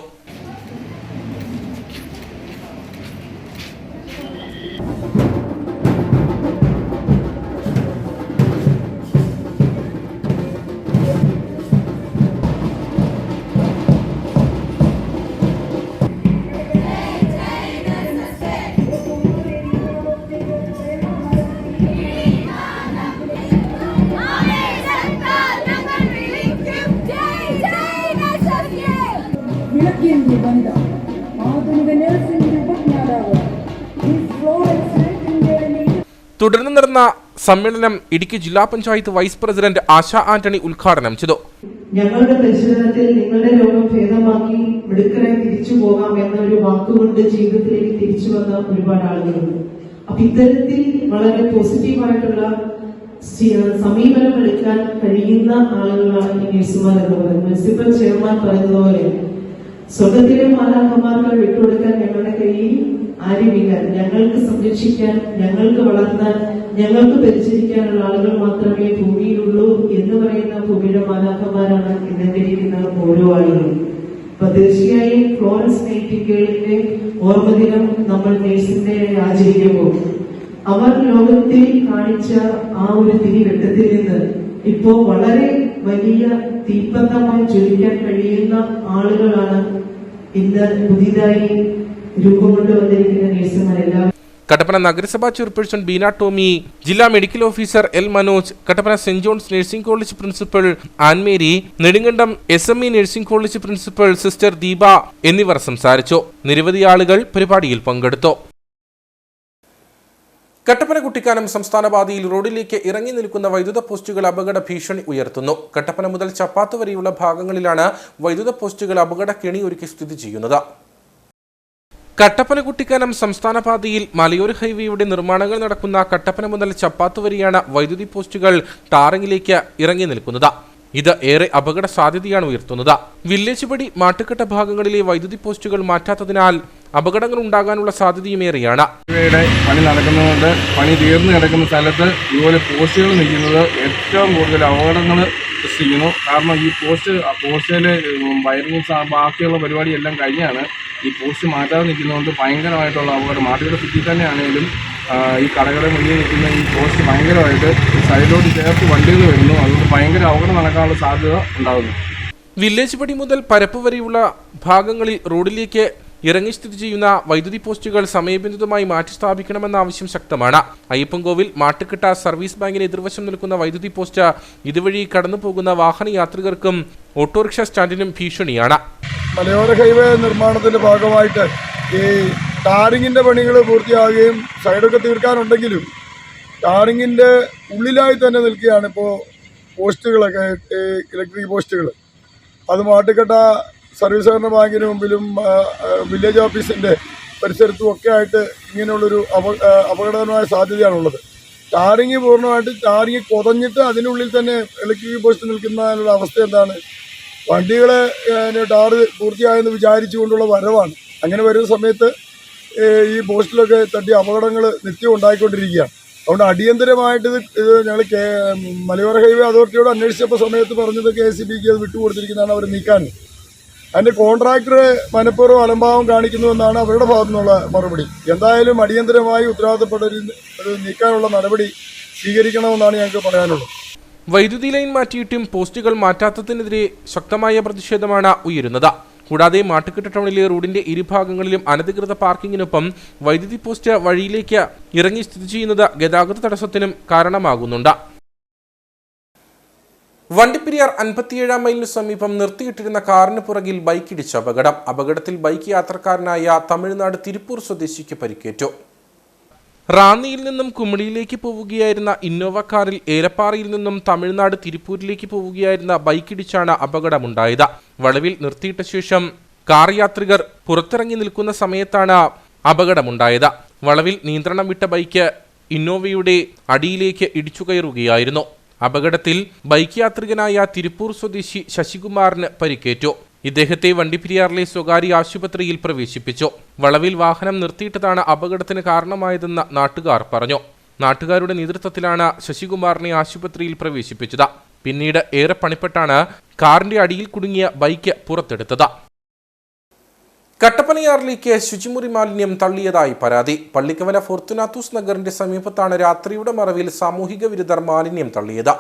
തുടർന്ന് നടന്ന സമ്മേളനം ഇടുക്കി ജില്ലാ പഞ്ചായത്ത് വൈസ് പ്രസിഡന്റ് ആശ ആന്റണി ഉദ്ഘാടനം ചെയ്തു. ഞങ്ങളുടെ പരിശീലനത്തിൽ നിങ്ങളുടെ രോഗം ഭേദമാക്കി മിടുക്കരായി തിരിച്ചു പോകാം എന്നൊരു വാക്കുകൊണ്ട് ജീവിതത്തിലേക്ക് തിരിച്ചു വന്ന ഒരുപാട് ആളുകളുണ്ട്. അപ്പൊ ഇത്തരത്തിൽ വളരെ പോസിറ്റീവായിട്ടുള്ള സമീപനം എടുക്കാൻ കഴിയുന്ന ആളുകളാണ് ഈ നഴ്സുമാർ എന്ന് പറയുന്നത്. മുനിസിപ്പൽ ചെയർമാൻ പറയുന്നതുപോലെ സ്വർഗത്തിലെ മാലാഖമാർക്ക് വിട്ടുകൊടുക്കാൻ ഞങ്ങളുടെ കയ്യിൽ ആരുമില്ല. ഞങ്ങൾക്ക് സംരക്ഷിക്കാൻ, ഞങ്ങൾക്ക് വളർത്താൻ, ഞങ്ങൾക്ക് പരിചരിക്കാനുള്ള ആളുകൾ മാത്രമേ ഭൂമിയിലുള്ളൂ എന്ന് പറയുന്ന ഭൂമിയുടെ മാലാഖമാരാണ് ഇന്നിരിക്കുന്ന ഓരോ ആളുകളും. അപ്പൊ തീർച്ചയായും ഫ്ലോറൻസ് നൈറ്റിംഗേലിന്റെ ഓർമ്മദിനം നമ്മൾ നഴ്സിന്റെ ആചരിക്കുമ്പോൾ അവർ ലോകത്തിൽ കാണിച്ച ആ ഒരു തിരിവെട്ടത്തിൽ നിന്ന് ഇപ്പോ വളരെ വലിയ തീപ്പന്തമായി ജ്വലിക്കാൻ കഴിയുന്ന ആളുകളാണ് ഇന്ന് പുതിയതായി രൂപം കൊണ്ടുവന്നിരിക്കുന്ന നഴ്സുമാരെല്ലാം. കട്ടപ്പന നഗരസഭാ ചെയർപേഴ്സൺ ബീന ടോമി, ജില്ലാ medical officer L Manoj, Kattappana saint John's nursing college principal Annmary, Nedumkandam SME nursing college principal sister Deepa എന്നിവർ സംസാരിച്ചു. നിരവധി ആളുകൾ പരിപാടിയിൽ പങ്കെടുത്തു. കട്ടപ്പന കുട്ടിക്കാനം സംസ്ഥാന പാതയിൽ റോഡിലേക്ക് ഇറങ്ങി നിൽക്കുന്ന വൈദ്യുത പോസ്റ്റുകൾ അപകട ഭീഷണി ഉയർത്തുന്നു. കട്ടപ്പന മുതൽ ചപ്പാത്ത് വരെയുള്ള ഭാഗങ്ങളിലാണ് വൈദ്യുത പോസ്റ്റുകൾ അപകട കെണി ഒരുക്കി സ്ഥിതി ചെയ്യുന്നത്. കട്ടപ്പന കുട്ടിക്കാനം സംസ്ഥാന പാതയിൽ മലയോര ഹൈവേയുടെ നിർമ്മാണങ്ങൾ നടക്കുന്ന കട്ടപ്പന മുതൽ ചപ്പാത്ത് വരെയാണ് വൈദ്യുതി പോസ്റ്റുകൾ ടാറിങ്ങിലേക്ക് ഇറങ്ങി നിൽക്കുന്നത്. ഇത് ഏറെ അപകട സാധ്യതയാണ് ഉയർത്തുന്നത്. വില്ലേജ് പടി മാട്ടുകെട്ട ഭാഗങ്ങളിലെ വൈദ്യുതി പോസ്റ്റുകൾ മാറ്റാത്തതിനാൽ അപകടങ്ങൾ ഉണ്ടാകാനുള്ള സാധ്യതയും ഏറെയാണ്. പണി നടക്കുന്നതുകൊണ്ട് പണി തീർന്നു കിടക്കുന്ന സ്ഥലത്ത് ഇതുപോലെ പോസ്റ്റുകൾ നിൽക്കുന്നത് ഏറ്റവും കൂടുതൽ അപകടങ്ങൾ സൃഷ്ടിക്കുന്നു. കാരണം ഈ പോസ്റ്റിൽ വയറിങ് ബാക്കിയുള്ള പരിപാടിയെല്ലാം കഴിഞ്ഞാണ് ഈ പോസ്റ്റ് മാറ്റാതെ നിൽക്കുന്നതുകൊണ്ട് ഭയങ്കരമായിട്ടുള്ള അപകടം. മാട്ടുകട സിറ്റി തന്നെ ആണെങ്കിലും ഈ കടകളുടെ മുന്നിൽ നിൽക്കുന്ന ഈ പോസ്റ്റ് ഭയങ്കരമായിട്ട് സൈഡിലോട്ട് ചേർത്ത് വണ്ടികൾ വരുന്നു. അതുകൊണ്ട് ഭയങ്കര അപകടം നടക്കാനുള്ള സാധ്യത ഉണ്ടാകുന്നു. വില്ലേജ് പടി മുതൽ പരപ്പ് വരെയുള്ള ഭാഗങ്ങളിൽ റോഡിലേക്ക് ഇറങ്ങി സ്ഥിതി ചെയ്യുന്ന വൈദ്യുതി പോസ്റ്റുകൾ സമയബന്ധിതമായി മാറ്റി സ്ഥാപിക്കണമെന്ന ആവശ്യം ശക്തമാണ്. അയ്യപ്പൻകോവിൽ മാട്ടുകെട്ട സർവീസ് ബാങ്കിന് എതിർവശം നിൽക്കുന്ന വൈദ്യുതി പോസ്റ്റ് ഇതുവഴി കടന്നു പോകുന്ന വാഹന യാത്രികർക്കും ഓട്ടോറിക്ഷ സ്റ്റാൻഡിനും ഭീഷണിയാണ്. മലയോര ഹൈവേ നിർമ്മാണത്തിന്റെ ഭാഗമായിട്ട് ഈ ടാറിങ്ങിന്റെ പണികൾ പൂർത്തിയാകുകയും സൈഡൊക്കെ തീർക്കാനുണ്ടെങ്കിലും ടാറിങ്ങിന്റെ ഉള്ളിലായി തന്നെ നിൽക്കുകയാണ് ഇപ്പോൾ പോസ്റ്റുകളൊക്കെ, ഇലക്ട്രിക് പോസ്റ്റുകൾ. അത് മാട്ടുകെട്ട സർവീസ് സഹകരണ ബാങ്കിന് മുമ്പിലും വില്ലേജ് ഓഫീസിൻ്റെ പരിസരത്തും ഒക്കെ ആയിട്ട് ഇങ്ങനെയുള്ളൊരു അപകടകരമായ സാധ്യതയാണുള്ളത്. ടാറിങ് പൂർണ്ണമായിട്ട് ടാറിങ് കൊതഞ്ഞിട്ട് അതിനുള്ളിൽ തന്നെ ഇലക്ട്രിക് പോസ്റ്റ് നിൽക്കുന്നതിനുള്ള അവസ്ഥ എന്താണ്? വണ്ടികളെ ടാറ് പൂർത്തിയായെന്ന് വിചാരിച്ചുകൊണ്ടുള്ള വരവാണ്. അങ്ങനെ വരുന്ന സമയത്ത് ഈ പോസ്റ്റിലൊക്കെ തട്ടി അപകടങ്ങൾ നിത്യം ഉണ്ടായിക്കൊണ്ടിരിക്കുകയാണ്. അതുകൊണ്ട് അടിയന്തരമായിട്ട് ഇത് ഞങ്ങൾ മലയോര ഹൈവേ അതോറിറ്റിയോട് അന്വേഷിച്ചപ്പോൾ സമയത്ത് പറഞ്ഞത് KCBക്ക് അത് വിട്ടുകൊടുത്തിരിക്കുന്നതാണ് അവർ നീക്കാൻ. അതിൻ്റെ കോൺട്രാക്ടർ മനഃപൂർവ്വം അലംഭാവം കാണിക്കുന്നുവെന്നാണ് അവരുടെ ഭാഗത്തു നിന്നുള്ള മറുപടി. എന്തായാലും അടിയന്തരമായി ഉത്തരവാദിത്തപ്പെട്ട ഒരു നീക്കാനുള്ള നടപടി സ്വീകരിക്കണമെന്നാണ് ഞങ്ങൾക്ക് പറയാനുള്ളത്. വൈദ്യുതി ലൈൻ മാറ്റിയിട്ടും പോസ്റ്റുകൾ മാറ്റാത്തതിനെതിരെ ശക്തമായ പ്രതിഷേധമാണ് ഉയരുന്നത്. കൂടാതെ മാട്ടുകെട്ട ടൗണിലെ റോഡിന്റെ ഇരുഭാഗങ്ങളിലും അനധികൃത പാർക്കിങ്ങിനൊപ്പം വൈദ്യുതി പോസ്റ്റ് വഴിയിലേക്ക് ഇറങ്ങി സ്ഥിതി ചെയ്യുന്നത് ഗതാഗത തടസ്സത്തിനും കാരണമാകുന്നുണ്ട്. വണ്ടിപ്പെരിയാർ 57-ാം മൈലിന് സമീപം നിർത്തിയിട്ടിരുന്ന കാറിന് പുറകിൽ ബൈക്കിടിച്ച അപകടം. അപകടത്തിൽ ബൈക്ക് യാത്രക്കാരനായ തമിഴ്നാട് തിരുപ്പൂർ സ്വദേശിക്ക് പരിക്കേറ്റു. റാന്നിയിൽ നിന്നും കുമിളിയിലേക്ക് പോവുകയായിരുന്ന ഇന്നോവ കാറിൽ ഏലപ്പാറയിൽ നിന്നും തമിഴ്നാട് തിരുപ്പൂരിലേക്ക് പോവുകയായിരുന്ന ബൈക്കിടിച്ചാണ് അപകടമുണ്ടായത്. വളവിൽ നിർത്തിയിട്ട ശേഷം കാർ യാത്രികർ പുറത്തിറങ്ങി നിൽക്കുന്ന സമയത്താണ് അപകടമുണ്ടായത്. വളവിൽ നിയന്ത്രണം വിട്ട ബൈക്ക് ഇന്നോവയുടെ അടിയിലേക്ക് ഇടിച്ചു കയറുകയായിരുന്നു. അപകടത്തിൽ ബൈക്ക് യാത്രികനായ തിരുപ്പൂർ സ്വദേശി ശശികുമാറിന് പരിക്കേറ്റു. ഇദ്ദേഹത്തെ വണ്ടിപ്പെരിയാറിലെ സ്വകാര്യ ആശുപത്രിയിൽ പ്രവേശിപ്പിച്ചു. വളവിൽ വാഹനം നിർത്തിയിട്ടതാണ് അപകടത്തിന് കാരണമായതെന്ന് നാട്ടുകാർ പറഞ്ഞു. നാട്ടുകാരുടെ നേതൃത്വത്തിലാണ് ശശികുമാറിനെ ആശുപത്രിയിൽ പ്രവേശിപ്പിച്ചത്. പിന്നീട് ഏറെ പണിപ്പെട്ടാണ് കാറിന്റെ അടിയിൽ കുടുങ്ങിയ ബൈക്ക് പുറത്തെടുത്തത്. കട്ടപ്പനയാറിലേക്ക് ശുചിമുറി മാലിന്യം തള്ളിയതായി പരാതി. പള്ളിക്കവല ഫോർത്തുനാത്തൂസ് നഗറിന്റെ സമീപത്താണ് രാത്രിയുടെ മറവിൽ സാമൂഹിക വിരുദ്ധർ മാലിന്യം തള്ളിയത്.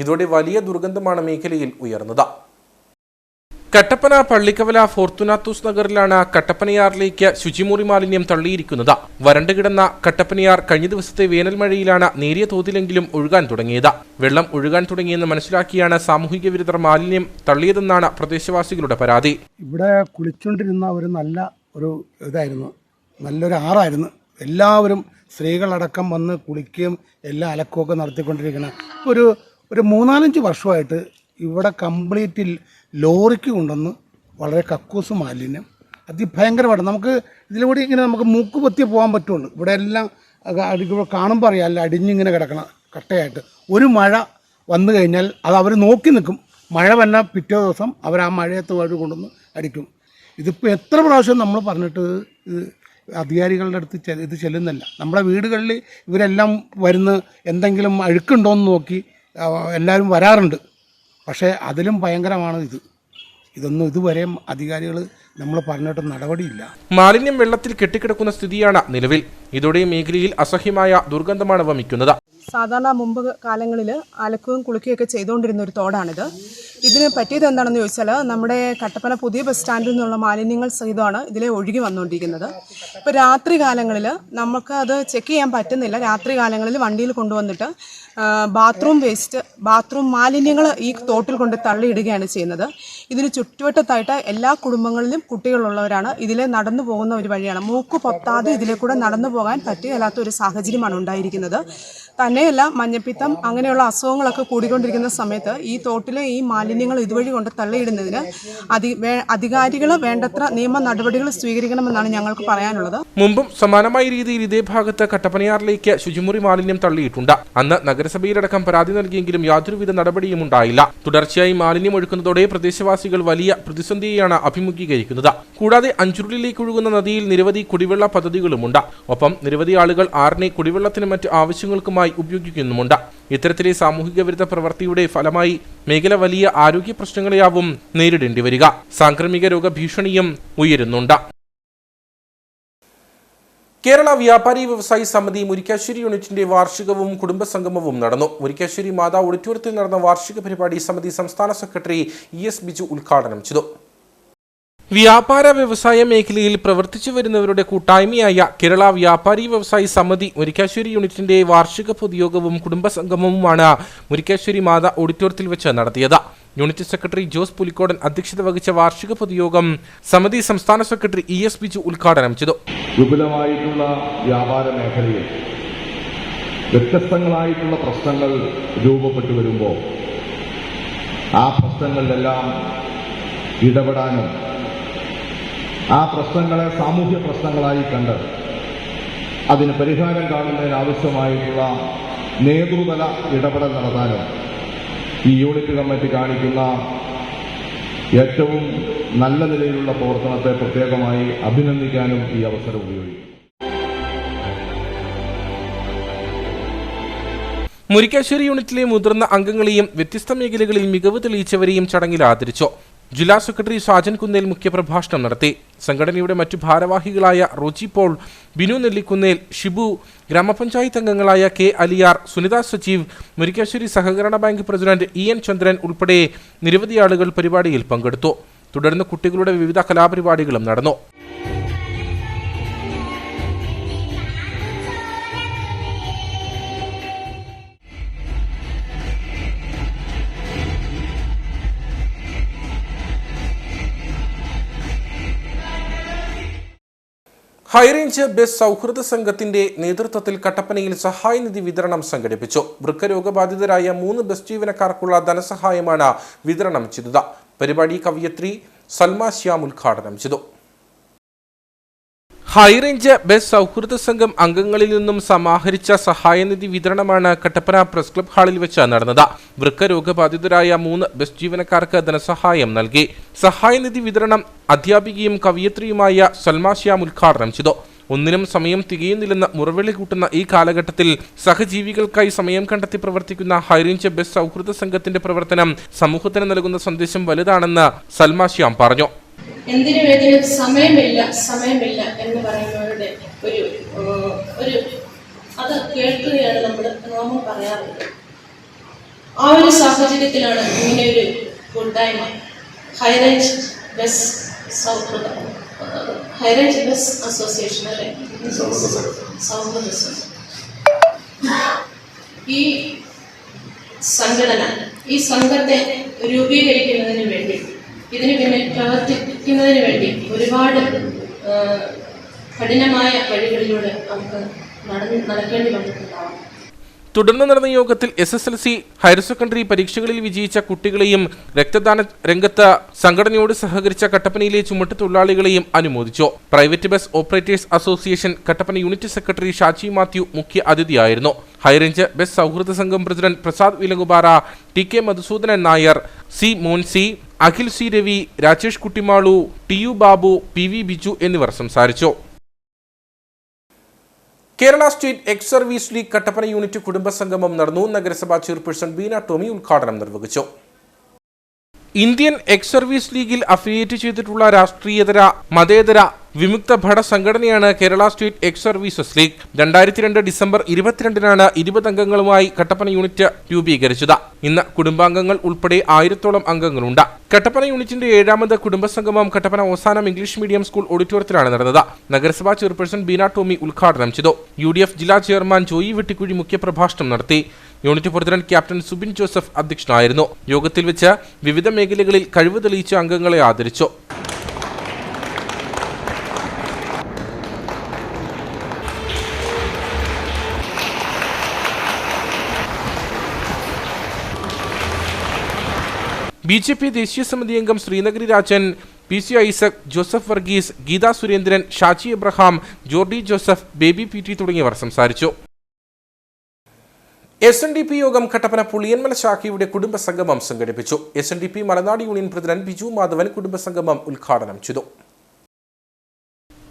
ഇതോടെ വലിയ ദുർഗന്ധമാണ് മേഖലയിൽ ഉയർന്നത്. കട്ടപ്പന പള്ളിക്കവല ഫോർത്തുനാത്തൂസ് നഗറിലാണ് കട്ടപ്പനയാറിലേക്ക് ശുചിമുറി മാലിന്യം തള്ളിയിരിക്കുന്നത്. വരണ്ടു കിടന്ന കട്ടപ്പനയാർ കഴിഞ്ഞ ദിവസത്തെ വേനൽ മഴയിലാണ് നേരിയ തോതിലെങ്കിലും ഒഴുകാൻ തുടങ്ങിയത്. വെള്ളം ഒഴുകാൻ തുടങ്ങിയെന്ന് മനസ്സിലാക്കിയാണ് സാമൂഹിക വിരുദ്ധർ മാലിന്യം തള്ളിയതെന്നാണ് പ്രദേശവാസികളുടെ പരാതി. ഇവിടെ കുളിച്ചുകൊണ്ടിരുന്ന ഒരു ഇതായിരുന്നു, നല്ലൊരു ആറായിരുന്നു. എല്ലാവരും സ്ത്രീകളടക്കം വന്ന് കുളിക്കുകയും എല്ലാ അലക്കമൊക്കെ നടത്തിക്കൊണ്ടിരിക്കണം. ഒരു 3-4 വർഷമായിട്ട് ഇവിടെ കംപ്ലീറ്റ് ലോറിക്ക് കൊണ്ടുവന്ന് വളരെ കക്കൂസ് മാലിന്യം അതിഭയങ്കരമായിട്ട് നമുക്ക് ഇതിലൂടെ ഇങ്ങനെ നമുക്ക് മൂക്ക് പൊത്തി പോകാൻ പറ്റുള്ളൂ. ഇവിടെ എല്ലാം കാണുമ്പോൾ അറിയാം, അല്ല അടിഞ്ഞിങ്ങനെ കിടക്കണം കട്ടയായിട്ട്. ഒരു മഴ വന്നു കഴിഞ്ഞാൽ അത് അവർ നോക്കി നിൽക്കും. മഴ വന്നാൽ പിറ്റേ ദിവസം അവർ ആ മഴയത്ത് വഴി കൊണ്ടുവന്ന് അടിക്കും. ഇതിപ്പോൾ എത്ര പ്രാവശ്യം നമ്മൾ പറഞ്ഞിട്ട് അധികാരികളുടെ അടുത്ത് ഇത് ചെല്ലുന്നില്ല. നമ്മുടെ വീടുകളിൽ ഇവരെല്ലാം വരുന്ന എന്തെങ്കിലും അഴുക്കുണ്ടോയെന്ന് നോക്കി എല്ലാവരും വരാറുണ്ട്. പക്ഷേ അതിലും ഭയങ്കരമാണ് ഇതൊന്നും ഇതുവരെയും അധികാരികൾ നമ്മൾ പറഞ്ഞിട്ട് നടപടിയില്ല. മാലിന്യം വെള്ളത്തിൽ കെട്ടിക്കിടക്കുന്ന സ്ഥിതിയാണ് നിലവിൽ. ഇതോടെ മേഖലയിൽ അസഹ്യമായ ദുർഗന്ധമാണ് വമിക്കുന്നത്. സാധാരണ മുമ്പ് കാലങ്ങളിൽ അലക്കുകയും കുളിക്കുകയൊക്കെ ചെയ്തുകൊണ്ടിരുന്ന ഒരു തോടാണിത്. ഇതിന് പറ്റിയത് എന്താണെന്ന് ചോദിച്ചാൽ നമ്മുടെ കട്ടപ്പന പുതിയ ബസ് സ്റ്റാൻഡിൽ നിന്നുള്ള മാലിന്യങ്ങൾ സഹിതമാണ് ഇതിലെ ഒഴുകി വന്നുകൊണ്ടിരിക്കുന്നത്. ഇപ്പോൾ രാത്രി കാലങ്ങളിൽ നമുക്ക് അത് ചെക്ക് ചെയ്യാൻ പറ്റുന്നില്ല. രാത്രി കാലങ്ങളിൽ വണ്ടിയിൽ കൊണ്ടുവന്നിട്ട് ബാത്റൂം മാലിന്യങ്ങൾ ഈ തോട്ടിൽ കൊണ്ട് തള്ളിയിടുകയാണ് ചെയ്യുന്നത്. ഇതിന് ചുറ്റുവട്ടത്തായിട്ട് എല്ലാ കുടുംബങ്ങളിലും കുട്ടികളുള്ളവരാണ്. ഇതിലെ നടന്നു പോകുന്ന ഒരു വഴിയാണ്. മൂക്ക് പൊത്താതെ ഇതിലെ കൂടെ നടന്നു പോകാൻ പറ്റുകയില്ലാത്ത ഒരു സാഹചര്യമാണ് ഉണ്ടായിരിക്കുന്നത്. തന്നെയല്ല, മഞ്ഞപ്പിത്തം അങ്ങനെയുള്ള അസുഖങ്ങളൊക്കെ കൂടിക്കൊണ്ടിരിക്കുന്ന സമയത്ത് ഈ തോട്ടിലെ ഈ മാലിന്യങ്ങൾ ഇതുവഴി കൊണ്ട് തള്ളിയിടുന്നതിന് അധികാരികൾ വേണ്ടത്ര നിയമ നടപടികൾ സ്വീകരിക്കണമെന്നാണ് ഞങ്ങൾക്ക് പറയാനുള്ളത്. മുമ്പും സമാനമായ രീതിയിൽ ഇതേ ഭാഗത്ത് കട്ടപ്പനയാറിലേക്ക് ശുചിമുറി മാലിന്യം തള്ളിയിട്ടുണ്ട്. അന്ന് നഗരസഭയിലടക്കം പരാതി നൽകിയെങ്കിലും യാതൊരുവിധ നടപടിയും ഉണ്ടായില്ല. തുടർച്ചയായി മാലിന്യം ഒഴുക്കുന്നതോടെ പ്രദേശവാസികൾ വലിയ പ്രതിസന്ധിയെയാണ് അഭിമുഖീകരിക്കുന്നത്. കൂടാതെ അഞ്ചുരുളിലേക്ക് ഒഴുകുന്ന നദിയിൽ നിരവധി കുടിവെള്ള പദ്ധതികളുമുണ്ട്. ഒപ്പം നിരവധി ആളുകൾ ആറിനെ കുടിവെള്ളത്തിന് മറ്റ് ആവശ്യങ്ങൾക്കുമായി ഉപയോഗിക്കുന്നുമുണ്ട്. ഇത്തരത്തിലെ സാമൂഹിക വിരുദ്ധ പ്രവൃത്തിയുടെ ഫലമായി മേഖല വലിയ ആരോഗ്യ പ്രശ്നങ്ങളെയാവും നേരിടേണ്ടി വരിക. സാംക്രമിക രോഗഭീഷണിയും ഉയരുന്നുണ്ട്. കേരള വ്യാപാരി വ്യവസായി സമിതി മുരിക്കാശ്ശേരി യൂണിറ്റിന്റെ വാർഷികവും കുടുംബസംഗമവും നടന്നു. മുരിക്കാശ്ശേരി മാതാ ഓഡിറ്റോറിയത്തിൽ നടന്ന വാർഷിക പരിപാടി സമിതി സംസ്ഥാന സെക്രട്ടറി ES ബിജു ഉദ്ഘാടനം ചെയ്തു. വ്യാപാര വ്യവസായ മേഖലയിൽ പ്രവർത്തിച്ചു വരുന്നവരുടെ കൂട്ടായ്മയായ കേരള വ്യാപാരി വ്യവസായി സമിതി മുരിക്കാശ്ശേരി യൂണിറ്റിന്റെ വാർഷിക പൊതുയോഗവും കുടുംബസംഗമവുമാണ് മുരിക്കാശ്ശേരി മാതാ ഓഡിറ്റോറിയത്തിൽ വെച്ച് നടത്തിയത്. യൂണിറ്റ് സെക്രട്ടറി ജോസ് പുലിക്കോടൻ അധ്യക്ഷത വഹിച്ച വാർഷിക പൊതുയോഗം സമിതി സംസ്ഥാന സെക്രട്ടറി ES ബിജു ഉദ്ഘാടനം ചെയ്തു. വിപുലമായിട്ടുള്ള വ്യാപാര മേഖലയിൽ വ്യത്യസ്തങ്ങളായിട്ടുള്ള പ്രശ്നങ്ങൾ രൂപപ്പെട്ടു വരുമ്പോൾ ആ പ്രശ്നങ്ങളിലെല്ലാം ഇടപെടാനും ആ പ്രശ്നങ്ങളെ സാമൂഹ്യ പ്രശ്നങ്ങളായി കണ്ട് അതിന് പരിഹാരം കാണുന്നതിനാവശ്യമായിട്ടുള്ള നേതൃതല ഇടപെടൽ നടത്താനും ഈ യൂണിറ്റ് കമ്മിറ്റി കാണിക്കുന്ന ഏറ്റവും നല്ല നിലയിലുള്ള പ്രവർത്തനത്തെ പ്രത്യേകമായി അഭിനന്ദിക്കാനും ഈ അവസരം ഉപയോഗിക്കും. മുരിക്കാശ്ശേരി യൂണിറ്റിലെ മുതിർന്ന അംഗങ്ങളെയും വ്യത്യസ്ത മേഖലകളിൽ മികവ് തെളിയിച്ചവരെയും ചടങ്ങിൽ ആദരിച്ചു. ജില്ലാ സെക്രട്ടറി സാജൻ കുന്നേൽ മുഖ്യപ്രഭാഷണം നടത്തി. സംഘടനയുടെ മറ്റു ഭാരവാഹികളായ റോജി പോൾ, ബിനു നെല്ലിക്കുന്നേൽ, ഷിബു, ഗ്രാമപഞ്ചായത്ത് അംഗങ്ങളായ K അലിയാർ, സുനിത സജീവ്, മുരിക്കാശ്ശേരി സഹകരണ ബാങ്ക് പ്രസിഡന്റ് EN ചന്ദ്രൻ ഉൾപ്പെടെ നിരവധി ആളുകൾ പരിപാടിയിൽ പങ്കെടുത്തു. തുടർന്ന് കുട്ടികളുടെ വിവിധ കലാപരിപാടികളും നടന്നു. ഹൈറേഞ്ച് ബസ് സൗഹൃദ സംഘത്തിന്റെ നേതൃത്വത്തിൽ കട്ടപ്പനയിൽ സഹായനിധി വിതരണം സംഘടിപ്പിച്ചു. വൃക്കരോഗബാധിതരായ 3 ബസ് ജീവനക്കാർക്കുള്ള ധനസഹായമാണ് വിതരണം ചെയ്തത്. പരിപാടി കവയിത്രി സൽമ ശ്യാം ഉദ്ഘാടനം ചെയ്തു. ഹൈറേഞ്ച് ബസ് സൗഹൃദ സംഘം അംഗങ്ങളിൽ നിന്നും സമാഹരിച്ച സഹായനിധി വിതരണമാണ് കട്ടപ്പന പ്രസ് ക്ലബ് ഹാളിൽ വെച്ച് നടന്നത്. വൃക്ക രോഗബാധിതരായ 3 ബസ് ജീവനക്കാർക്ക് ധനസഹായം നൽകി. സഹായനിധി വിതരണം അധ്യാപികയും കവയിത്രിയുമായ സൽമാ ശ്യാം ഉദ്ഘാടനം ചെയ്തു. ഒന്നിനും സമയം തികയുന്നില്ലെന്ന് മുറവിളി കൂട്ടുന്ന ഈ കാലഘട്ടത്തിൽ സഹജീവികൾക്കായി സമയം കണ്ടെത്തി പ്രവർത്തിക്കുന്ന ഹൈറേഞ്ച് ബസ് സൗഹൃദ സംഘത്തിന്റെ പ്രവർത്തനം സമൂഹത്തിന് നൽകുന്ന സന്ദേശം വലുതാണെന്ന് സൽമാ ശ്യാം പറഞ്ഞു. എന്തിനു വേണ്ടിയും സമയമില്ല എന്ന് പറയുന്നവരുടെ ഒരു അത് കേൾക്കുകയാണ് നമ്മൾ പറയാറുള്ളത്. ആ ഒരു സാഹചര്യത്തിലാണ് ഇങ്ങനെ ഒരു കൂട്ടായ്മ ഹൈറേഞ്ച് ബസ് സൗഹൃദം, ഹൈറേഞ്ച് ബസ് അസോസിയേഷൻ അല്ലെ, സൗഹൃദ ഈ സംഘടന, ഈ സംഘത്തെ രൂപീകരിക്കുന്നതിന് വേണ്ടി, ഇതിന് പിന്നിൽ പ്രവർത്തിക്കുന്നതിന് വേണ്ടി ഒരുപാട് കഠിനമായ വഴികളിലൂടെ നമുക്ക് നടക്കേണ്ടി വന്നിട്ടുണ്ടാവും. തുടർന്ന് നടന്ന യോഗത്തിൽ SSLC, ഹയർ സെക്കൻഡറി പരീക്ഷകളിൽ വിജയിച്ച കുട്ടികളെയും രക്തദാന രംഗത്ത് സംഘടനയോട് സഹകരിച്ച കട്ടപ്പനയിലെ ചുമട്ടുതൊഴിലാളികളെയും അനുമോദിച്ചു. Private bus operators association Kattappana unit secretary Shaji Mathew മുഖ്യ അതിഥിയായിരുന്നു. ഹൈറേഞ്ച് ബസ് സൗഹൃദ സംഘം president Prasad Vilangupara, TK Madhusoodanan Nair, C Monsi, Akhil C Ravi, Rajesh Kuttimalu, TU Babu, PV Biju എന്നിവർ സംസാരിച്ചു. Kerala state ex service league Kattappana unit കുടുംബസംഗമം നടന്നു. നഗരസഭാ ചെയർപേഴ്സൺ ബീന ടോമി ഉദ്ഘാടനം നിർവഹിച്ചു. ഇന്ത്യൻ എക്സ് സർവീസ് ലീഗിൽ അഫിലിയേറ്റ് ചെയ്തിട്ടുള്ള രാഷ്ട്രീയതര, മതേതര, വിമുക്ത ഭട സംഘടനയാണ് Kerala state ex services league. 2002 December 22-നാണ് 20 അംഗങ്ങളുമായി കട്ടപ്പന യൂണിറ്റ് രൂപീകരിച്ചത്. ഇന്ന് കുടുംബാംഗങ്ങൾ ഉൾപ്പെടെ 1000-ഓളം അംഗങ്ങളുണ്ട്. കട്ടപ്പന യൂണിറ്റിന്റെ 7ാമത് കുടുംബസംഗമം Kattappana Ozanam English medium school ഓഡിറ്റോറിയത്തിലാണ് നടന്നത്. നഗരസഭാ ചെയർപേഴ്സൺ ബീന ടോമി ഉദ്ഘാടനം ചെയ്തു. UDF ജില്ലാ ചെയർമാൻ ജോയി വെട്ടിക്കുഴി മുഖ്യപ്രഭാഷണം നടത്തി. Unit president captain Subin Joseph അധ്യക്ഷനായിരുന്നു. യോഗത്തിൽ വെച്ച് വിവിധ മേഖലകളിൽ കഴിവ് തെളിയിച്ച അംഗങ്ങളെ ആദരിച്ചു. BJP ദേശീയ സമിതി അംഗം Sreenagari Rajan, PC Isaac, Joseph Varghese, Geetha Surendran, Shaji Abraham, Jordi Joseph, Baby PT തുടങ്ങിയവർ സംസാരിച്ചു. SNDP യോഗം കട്ടപ്പന പുളിയന്മല ശാഖയുടെ കുടുംബസംഗമം സംഘടിപ്പിച്ചു. SNDP മലനാട് യൂണിയൻ പ്രസിഡന്റ് ബിജു മാധവൻ കുടുംബസംഗമം ഉദ്ഘാടനം ചെയ്തു.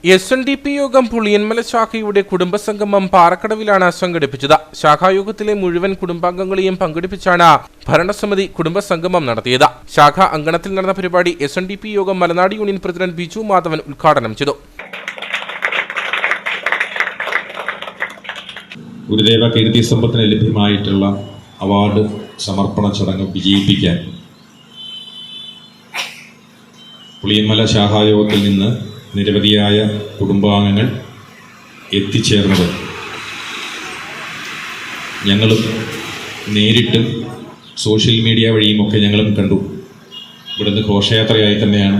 SNDP യോഗം പുളിയന്മല ശാഖയുടെ കുടുംബസംഗമം പാറക്കടവിലാണ് സംഘടിപ്പിച്ചത്. ശാഖായോഗത്തിലെ മുഴുവൻ കുടുംബാംഗങ്ങളെയും പങ്കെടുപ്പിച്ചാണ് ഭരണസമിതി കുടുംബസംഗമം നടത്തിയത്. ശാഖാ അങ്കണത്തിൽ നടന്ന പരിപാടി SNDP യോഗം മലനാട് യൂണിയൻ പ്രസിഡന്റ് ബിജു മാധവൻ ഉദ്ഘാടനം ചെയ്തു. ഗുരുദേവ കീർത്തി സമ്പത്തിന് ലഭ്യമായിട്ടുള്ള അവാർഡ് സമർപ്പണ ചടങ്ങ് വിജയിപ്പിക്കാൻ പുളിയന്മല ശാഖായോഗത്തിൽ നിന്ന് നിരവധിയായ കുടുംബാംഗങ്ങൾ എത്തിച്ചേർന്നത് ഞങ്ങളും നേരിട്ട് സോഷ്യൽ മീഡിയ വഴിയുമൊക്കെ ഞങ്ങളും കണ്ടു. ഇവിടുന്ന് ഘോഷയാത്രയായി തന്നെയാണ്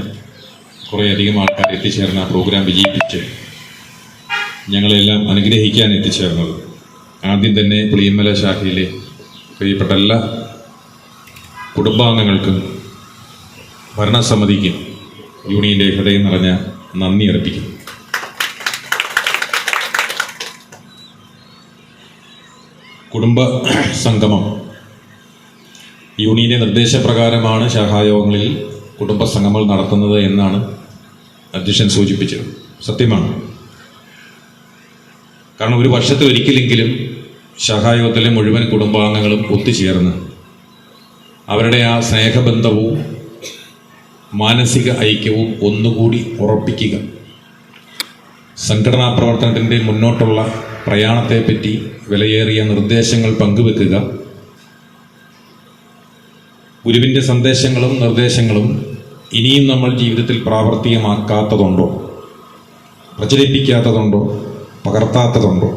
കുറേയധികം ആൾക്കാർ എത്തിച്ചേർന്ന പ്രോഗ്രാം വിജയിപ്പിച്ച് ഞങ്ങളെല്ലാം അനുഗ്രഹിക്കാൻ എത്തിച്ചേർന്നത്. ആദ്യം തന്നെ പുളിയന്മല ശാഖയിലെ പ്രിയപ്പെട്ട എല്ലാ കുടുംബാംഗങ്ങൾക്കും ഭരണസമിതിക്കും യൂണിയൻ്റെ ഹൃദയം നിറഞ്ഞ നന്ദി അർപ്പിക്കുന്നു. കുടുംബ സംഗമം യൂണിയന്റെ നിർദ്ദേശപ്രകാരമാണ് ശാഖായോഗങ്ങളിൽ കുടുംബസംഗമങ്ങൾ നടത്തുന്നത് എന്നാണ് അധ്യക്ഷൻ സൂചിപ്പിച്ചത്. സത്യമാണ്. കാരണം ഒരു വർഷത്തിൽ ഒരിക്കലെങ്കിലും ശാഖായോഗത്തിലെ മുഴുവൻ കുടുംബാംഗങ്ങളും ഒത്തുചേർന്ന് അവരുടെ ആ സ്നേഹബന്ധവും മാനസിക ഐക്യവും ഒന്നുകൂടി ഉറപ്പിക്കുക, സംഘടനാ പ്രവർത്തനത്തിൻ്റെ മുന്നോട്ടുള്ള പ്രയാണത്തെപ്പറ്റി വിലയേറിയ നിർദ്ദേശങ്ങൾ പങ്കുവെക്കുക, ഗുരുവിൻ്റെ സന്ദേശങ്ങളും നിർദ്ദേശങ്ങളും ഇനിയും നമ്മൾ ജീവിതത്തിൽ പ്രാവർത്തികമാക്കാത്തതുണ്ടോ, പ്രചരിപ്പിക്കാത്തതുണ്ടോ, പകർത്താത്തതുണ്ടോ,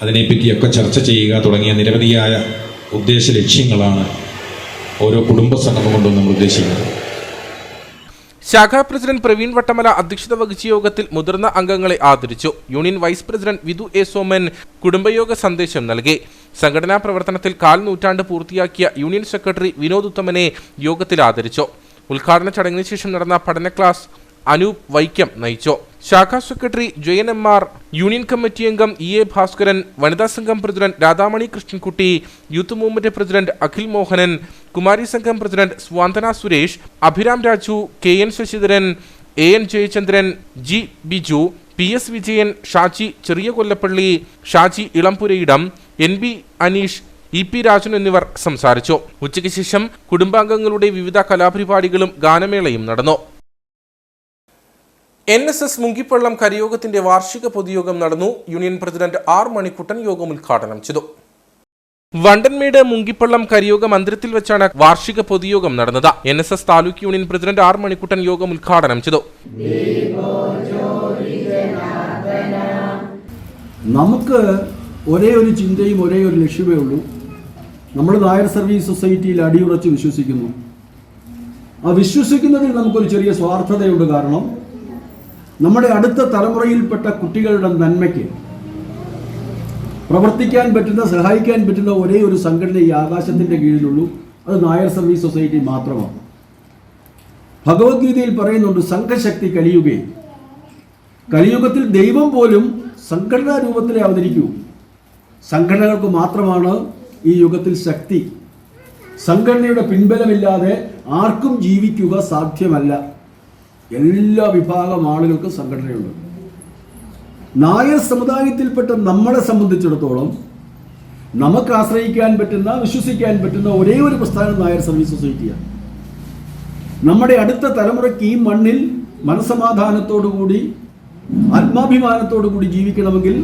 അതിനെപ്പറ്റിയൊക്കെ ചർച്ച ചെയ്യുക തുടങ്ങിയ നിരവധിയായ ഉദ്ദേശ ലക്ഷ്യങ്ങളാണ് ഓരോ കുടുംബസംഗമം കൊണ്ടും നമ്മൾ ഉദ്ദേശിക്കുന്നത്. ശാഖാ പ്രസിഡന്റ് പ്രവീൺ വട്ടമല അധ്യക്ഷത വഹിച്ച യോഗത്തിൽ മുതിർന്ന അംഗങ്ങളെ ആദരിച്ചു. Union vice president Vidhu A Soman കുടുംബയോഗ സന്ദേശം നൽകി. സംഘടനാ പ്രവർത്തനത്തിൽ 1/4 നൂറ്റാണ്ട് പൂർത്തിയാക്കിയ യൂണിയൻ സെക്രട്ടറി വിനോദ് ഉത്തമനെ യോഗത്തിൽ ആദരിച്ചു. ഉദ്ഘാടന ചടങ്ങിന് ശേഷം നടന്ന പഠന ക്ലാസ് അനൂപ് വൈക്കം നയിച്ചു. ശാഖാ സെക്രട്ടറി JNMR, യൂണിയൻ കമ്മിറ്റി അംഗം EA ഭാസ്കരൻ, വനിതാ സംഘം president Radhamani Krishnankutty, youth movement president Akhil Mohanan, കുമാരി സംഘം president Swanthana Suresh, Abhiram Raju, KN Sasidharan, AN Jayachandran, G Biju, PS Vijayan, Shaji ചെറിയ കൊല്ലപ്പള്ളി, ഷാജി ഇളംപുരയിടം, NB അനീഷ്, EP രാജൻ എന്നിവർ സംസാരിച്ചു. ഉച്ചയ്ക്ക് ശേഷം കുടുംബാംഗങ്ങളുടെ വിവിധ കലാപരിപാടികളും ഗാനമേളയും നടന്നു. NSS മുങ്കിപ്പള്ളം കരിയോഗത്തിന്റെ വാർഷിക പൊതുയോഗം നടന്നു. യൂണിയൻ പ്രസിഡന്റ് R മണിക്കുട്ടൻ യോഗം ഉദ്ഘാടനം ചെയ്തു. വണ്ടൻമേട് മുങ്കിപ്പള്ളം കരിയോഗ മന്ദിരത്തിൽ വെച്ചാണ് വാർഷിക പൊതുയോഗം നടന്നത്. NSS taluk union president R Manikuttan യോഗം ഉദ്ഘാടനം ചെയ്തു. നമുക്ക് ഒരേ ഒരു ചിന്തയും ഒരേ ഒരു ലക്ഷ്യമേ ഉള്ളൂ. നമ്മൾ നായർ സർവീസ് സൊസൈറ്റിയിൽ അടിയുറച്ച് വിശ്വസിക്കുന്നു. ആ വിശ്വസിക്കുന്നതിൽ നമുക്കൊരു ചെറിയ സ്വാർത്ഥതയുണ്ട്. കാരണം നമ്മുടെ അടുത്ത തലമുറയിൽപ്പെട്ട കുട്ടികളുടെ നന്മയ്ക്ക് പ്രവർത്തിക്കാൻ പറ്റുന്ന, സഹായിക്കാൻ പറ്റുന്ന ഒരേ ഒരു സംഘടന ഈ ആകാശത്തിൻ്റെ കീഴിലുള്ളൂ. അത് നായർ സർവീസ് സൊസൈറ്റി മാത്രമാണ്. ഭഗവത്ഗീതയിൽ പറയുന്നുണ്ട്, സംഘശക്തി കലിയുകേ. കലിയുഗത്തിൽ ദൈവം പോലും സംഘടനാ രൂപത്തിലേ അവതരിക്കൂ. സംഘടനകൾക്ക് മാത്രമാണ് ഈ യുഗത്തിൽ ശക്തി. സംഘടനയുടെ പിൻബലമില്ലാതെ ആർക്കും ജീവിക്കുക സാധ്യമല്ല. എല്ലാ വിഭാഗം ആളുകൾക്കും സംഘടനയുണ്ട്. നായർ സമുദായത്തിൽപ്പെട്ട നമ്മളെ സംബന്ധിച്ചിടത്തോളം നമുക്ക് ആശ്രയിക്കാൻ പറ്റുന്ന, വിശ്വസിക്കാൻ പറ്റുന്ന ഒരേ ഒരു പ്രസ്ഥാനം നായർ സർവീസ് സൊസൈറ്റിയാണ്. നമ്മുടെ അടുത്ത തലമുറയ്ക്ക് ഈ മണ്ണിൽ മനസമാധാനത്തോടുകൂടി, ആത്മാഭിമാനത്തോടുകൂടി ജീവിക്കണമെങ്കിൽ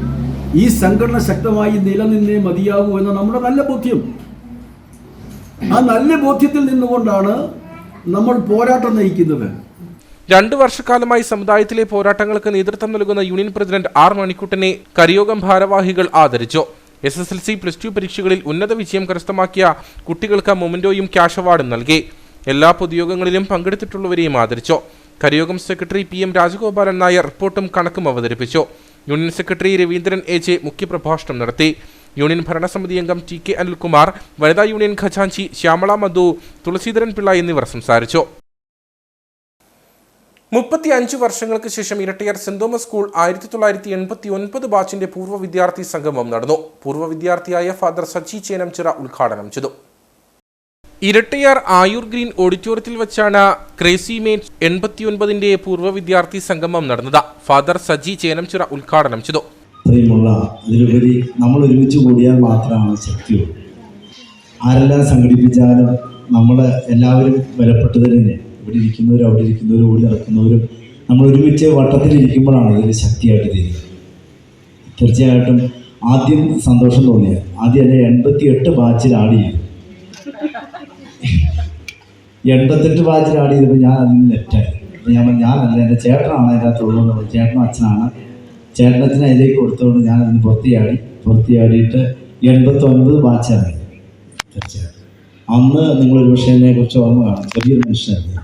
ഈ സംഘടന ശക്തമായി നിലനിന്നേ മതിയാകൂ എന്ന നമ്മുടെ നല്ല ബോധ്യം. ആ നല്ല ബോധ്യത്തിൽ നിന്നുകൊണ്ടാണ് നമ്മൾ പോരാട്ടം നയിക്കുന്നത്. 2 വർഷക്കാലമായി സമുദായത്തിലെ പോരാട്ടങ്ങൾക്ക് നേതൃത്വം നൽകുന്ന യൂണിയൻ പ്രസിഡന്റ് R മണിക്കുട്ടനെ കരിയോഗം ഭാരവാഹികൾ ആദരിച്ചു. SSLC, +2 പരീക്ഷകളിൽ ഉന്നത വിജയം കരസ്ഥമാക്കിയ കുട്ടികൾക്ക് മൊമെന്റോയും ക്യാഷ് അവാർഡും നൽകി. എല്ലാ പൊതുയോഗങ്ങളിലും പങ്കെടുത്തിട്ടുള്ളവരെയും ആദരിച്ചു. കരിയോഗം സെക്രട്ടറി PM രാജഗോപാലൻ നായർ റിപ്പോർട്ടും കണക്കും അവതരിപ്പിച്ചു. യൂണിയൻ സെക്രട്ടറി രവീന്ദ്രൻ AJ മുഖ്യപ്രഭാഷണം നടത്തി. യൂണിയൻ ഭരണസമിതി അംഗം TK അനിൽകുമാർ, വനിതാ യൂണിയൻ ഖജാൻജി ശ്യാമള മധു, തുളസീധരൻ പിള്ള എന്നിവർ സംസാരിച്ചു. 35 വർഷങ്ങൾക്ക് ശേഷം ഇരട്ടയാർ സെന്റ് തോമസ് സ്കൂൾ 1989 ബാച്ചിന്റെ പൂർവ്വ വിദ്യാർത്ഥി സംഗമം നടന്നു. പൂർവ്വ വിദ്യാർത്ഥിയായ ഫാദർ സജി ചേനംചിറ ഉദ്ഘാടനം ചെയ്തു. ഇരട്ടയാർ ആയൂർ ഗ്രീൻ ഓഡിറ്റോറിയത്തിൽ വെച്ചാണ് ക്രേസി മേറ്റ് 89ന്റെ പൂർവ്വ വിദ്യാർത്ഥി സംഗമം നടന്നത്. ഫാദർ സജി ചേനംചിറ ഉദ്ഘാടനം ചെയ്തു. അതിലുപരി നമ്മൾ ഒരുമിച്ച് കൂടിയാൽ മാത്രമാണ് ശക്തിയുള്ളൂ. ആരെല്ലാം സംഘടിപ്പിച്ചാലും നമ്മൾ എല്ലാവരും വിലപ്പെട്ടത് തന്നെ. ഇവിടെ ഇരിക്കുന്നവരും അവിടെ ഇരിക്കുന്നവരും ഓടി നടക്കുന്നവരും നമ്മൾ ഒരുമിച്ച് വട്ടത്തിലിരിക്കുമ്പോഴാണ് ഇതിൽ ശക്തിയായിട്ട് തീരുന്നത്. തീർച്ചയായിട്ടും ആദ്യം സന്തോഷം തോന്നിയത്, ആദ്യം എന്നെ 88 ബാച്ചിൽ ആഡ് ചെയ്തു. 88 ബാച്ചിൽ ആഡ് ചെയ്തപ്പോൾ ഞാൻ അതിൽ നിന്ന് ലെഫ്റ്റായി. ഞാനല്ല, എൻ്റെ ചേട്ടനാണ് അതിൻ്റെ അകത്തുള്ളതെന്ന് പറഞ്ഞു. ചേട്ടനും അച്ഛനാണ്. ചേട്ടനച്ഛനെ അതിലേക്ക് കൊടുത്തുകൊണ്ട് ഞാൻ അതിന് പുറത്തിയാടിയിട്ട് 89 ബാച്ചാണ്. തീർച്ചയായിട്ടും അന്ന് നിങ്ങളൊരു പക്ഷേ എന്നെ കുറിച്ച് ഓർമ്മ കാണും. ചെറിയൊരു മനുഷ്യനായിരുന്നു.